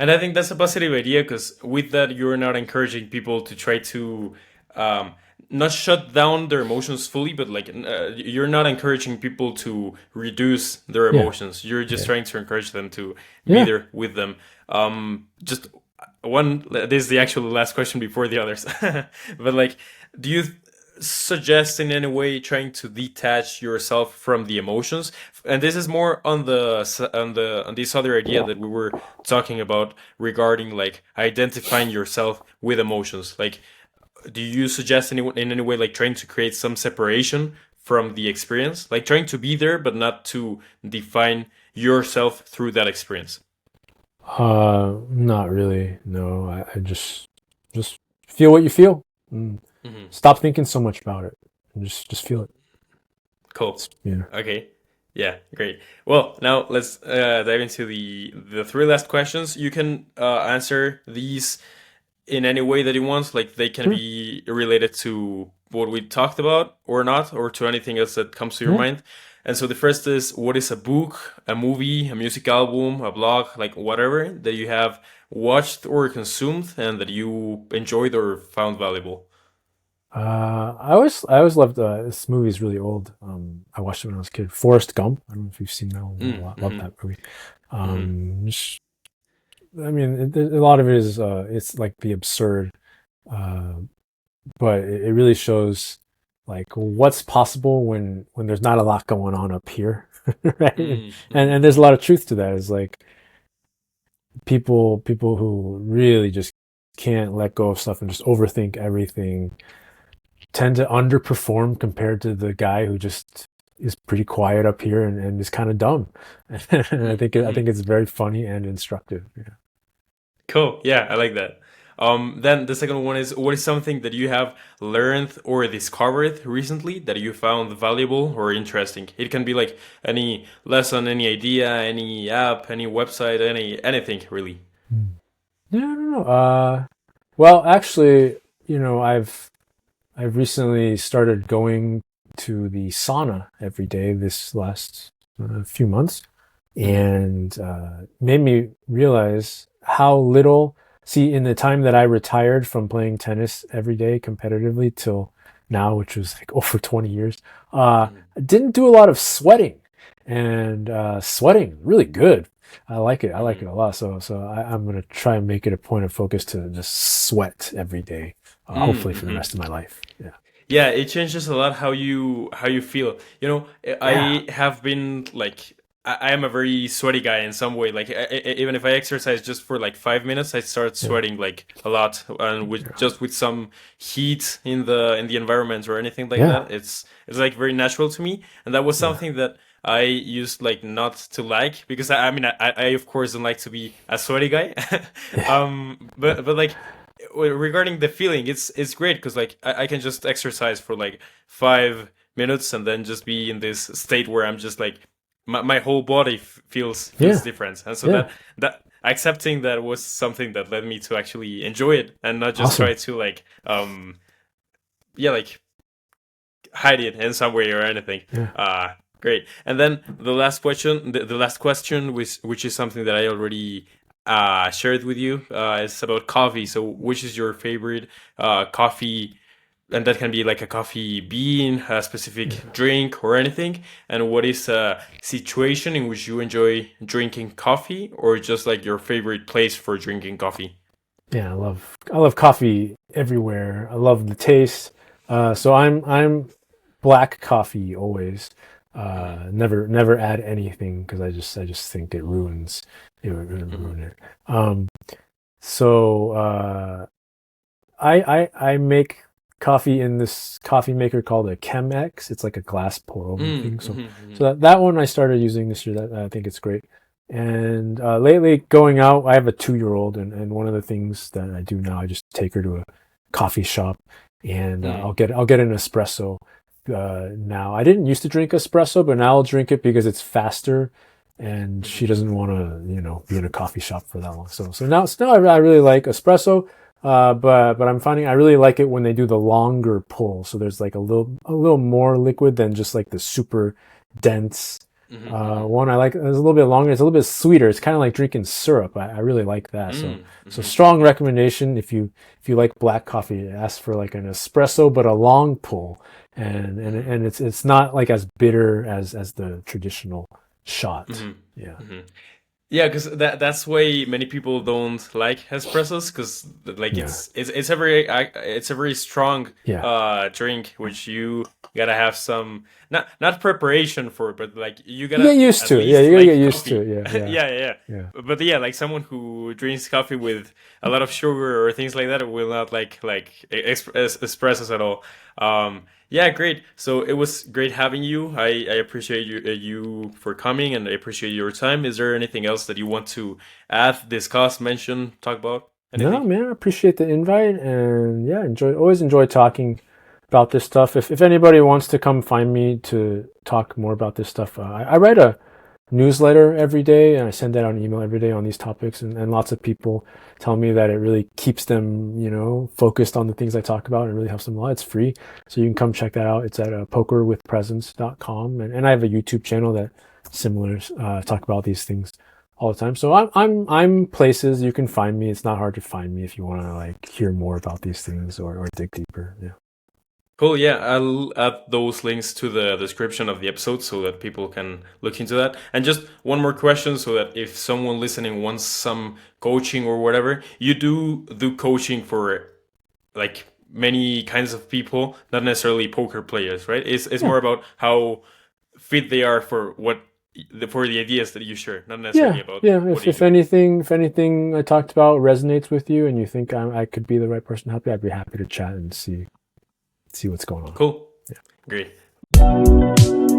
Speaker 1: And I think that's a positive idea because with that, you're not encouraging people to try to um, not shut down their emotions fully, but like you're not encouraging people to reduce their
Speaker 2: Yeah,
Speaker 1: emotions. You're just
Speaker 2: yeah,
Speaker 1: trying to encourage them to be
Speaker 2: yeah.
Speaker 1: there with them. Just one. This is the actual last question before the others. But like, do you suggest in any way trying to detach yourself from the emotions? And this is more on on this other idea that we were talking about regarding like identifying yourself with emotions. Like, do you suggest in any way like trying to create some separation from the experience, like trying to be there but not to define yourself through that experience?
Speaker 2: Not really. No, I just feel what you feel. Mm.
Speaker 1: Hmm.
Speaker 2: Stop thinking so much about it. And just feel it.
Speaker 1: Cool.
Speaker 2: It's, yeah.
Speaker 1: Okay. Yeah, great. Well, now let's dive into the three last questions. You can answer these in any way that you want. Like they can
Speaker 2: Sure.
Speaker 1: be related to what we talked about or not, or to anything else that comes to your
Speaker 2: Yeah.
Speaker 1: mind. And so the first is, what is a book, a movie, a music album, a blog, like whatever that you have watched or consumed and that you enjoyed or found valuable?
Speaker 2: I always loved this movie is really old. I watched it when I was a kid. Forrest Gump. I don't know if you've seen that one.
Speaker 1: Mm,
Speaker 2: Love
Speaker 1: mm-hmm,
Speaker 2: that movie.
Speaker 1: mm-hmm,
Speaker 2: Just, I mean, a lot of it is it's like the absurd, uh, but it really shows like what's possible when there's not a lot going on up here, right? And,
Speaker 1: mm-hmm,
Speaker 2: and there's a lot of truth to that. It's like people who really just can't let go of stuff and just overthink everything tend to underperform compared to the guy who just is pretty quiet up here and is kind of dumb. And I
Speaker 1: mm-hmm.
Speaker 2: think it's very funny and instructive. Yeah.
Speaker 1: Cool. Yeah, I like that. Then the second one is, what is something that you have learned or discovered recently that you found valuable or interesting? It can be like any lesson, any idea, any app, any website, anything really.
Speaker 2: Hmm. Yeah, I don't know. Well, actually, I've recently started going to the sauna every day this last few months,
Speaker 1: Mm-hmm.
Speaker 2: and made me realize how little. See, in the time that I retired from playing tennis every day competitively till now, which was like over 20 years, I didn't do a lot of sweating, and sweating really good. I like it. I like
Speaker 1: Mm-hmm.
Speaker 2: it a lot. I'm gonna try and make it a point of focus to just sweat every day. Hopefully for the
Speaker 1: Mm-hmm.
Speaker 2: rest of my life. Yeah.
Speaker 1: Yeah, it changes a lot how you feel. You know,
Speaker 2: Yeah.
Speaker 1: I have been like I am a very sweaty guy in some way. Like even if I exercise just for like 5 minutes, I start
Speaker 2: Yeah.
Speaker 1: sweating like a lot, and with
Speaker 2: Yeah.
Speaker 1: just with some heat in the environment or anything like
Speaker 2: Yeah.
Speaker 1: that, it's like very natural to me. And that was
Speaker 2: Yeah.
Speaker 1: something that I used like not to like because I mean I of course don't like to be a sweaty guy.
Speaker 2: Yeah.
Speaker 1: But like regarding the feeling, it's great because like I can just exercise for like 5 minutes and then just be in this state where I'm just like my whole body feels
Speaker 2: Yeah.
Speaker 1: different, and so
Speaker 2: Yeah.
Speaker 1: that accepting that was something that led me to actually enjoy it and not just try
Speaker 2: Awesome.
Speaker 1: to like yeah, like hide it in some way or anything.
Speaker 2: Yeah.
Speaker 1: Great. And then the last question, which is something that I already shared with you, is about coffee. So, which is your favorite coffee? And that can be like a coffee bean, a specific
Speaker 2: Yeah.
Speaker 1: drink, or anything. And what is a situation in which you enjoy drinking coffee, or just like your favorite place for drinking coffee?
Speaker 2: Yeah. I love coffee everywhere. I love the taste. So I'm black coffee always.
Speaker 1: Mm-hmm.
Speaker 2: Never add anything because I just think it would
Speaker 1: Mm-hmm.
Speaker 2: ruin it. So I make coffee in this coffee maker called a Chemex. It's like a glass pour over thing.
Speaker 1: Mm-hmm.
Speaker 2: So
Speaker 1: Mm-hmm.
Speaker 2: so that one I started using this year. That I think it's great. And lately, going out, I have a 2-year-old, and one of the things that I do now, I just take her to a coffee shop, and I'll get an espresso. Now I didn't used to drink espresso, but now I'll drink it because it's faster, and she
Speaker 1: Mm-hmm.
Speaker 2: doesn't want to be in a coffee shop for that long. So now I really like espresso. But I'm finding I really like it when they do the longer pull. So there's like a little more liquid than just like the super dense
Speaker 1: Mm-hmm.
Speaker 2: One I like is a little bit longer. It's a little bit sweeter. It's kind of like drinking syrup. I really like that. So
Speaker 1: Mm-hmm.
Speaker 2: strong recommendation if you like black coffee. Ask for like an espresso, but a long pull, and it's not like as bitter as the traditional shot.
Speaker 1: Mm-hmm.
Speaker 2: Yeah,
Speaker 1: Mm-hmm. Yeah, because that's why many people don't like espressos because like
Speaker 2: yeah,
Speaker 1: it's a very strong
Speaker 2: yeah.
Speaker 1: drink which you gotta have some not preparation for it, but like you
Speaker 2: You get
Speaker 1: gotta
Speaker 2: used
Speaker 1: at
Speaker 2: to it. Yeah,
Speaker 1: least
Speaker 2: you gotta get
Speaker 1: like
Speaker 2: used to
Speaker 1: coffee.
Speaker 2: it. Yeah, yeah,
Speaker 1: Yeah, yeah, yeah.
Speaker 2: yeah.
Speaker 1: But yeah, like someone who drinks coffee with a lot of sugar or things like that will not like espressos at all. Yeah, great. So it was great having you. I appreciate you for coming, and I appreciate your time. Is there anything else that you want to add, discuss, mention, talk about?
Speaker 2: No,
Speaker 1: Anything?
Speaker 2: man, I appreciate the invite, and yeah, always enjoy talking about this stuff. If anybody wants to come find me to talk more about this stuff, I write a newsletter every day, and I send that out an email every day on these topics, and lots of people tell me that it really keeps them, focused on the things I talk about, and it really helps them a lot. It's free, so you can come check that out. It's at pokerwithpresence.com, and I have a YouTube channel that similar talk about these things all the time. So I'm places you can find me. It's not hard to find me if you want to like hear more about these things or dig deeper. Yeah.
Speaker 1: Cool. Yeah, I'll add those links to the description of the episode so that people can look into that. And just one more question so that if someone listening wants some coaching or whatever, you do coaching for like many kinds of people, not necessarily poker players, right? It's
Speaker 2: Yeah.
Speaker 1: more about how fit they are for for the ideas that you share, not necessarily
Speaker 2: Yeah.
Speaker 1: about
Speaker 2: Yeah.
Speaker 1: what
Speaker 2: If
Speaker 1: you do.
Speaker 2: if anything I talked about resonates with you and you think I could be the right person to help you, I'd be happy to chat and see what's going on.
Speaker 1: Cool.
Speaker 2: Yeah.
Speaker 1: Great.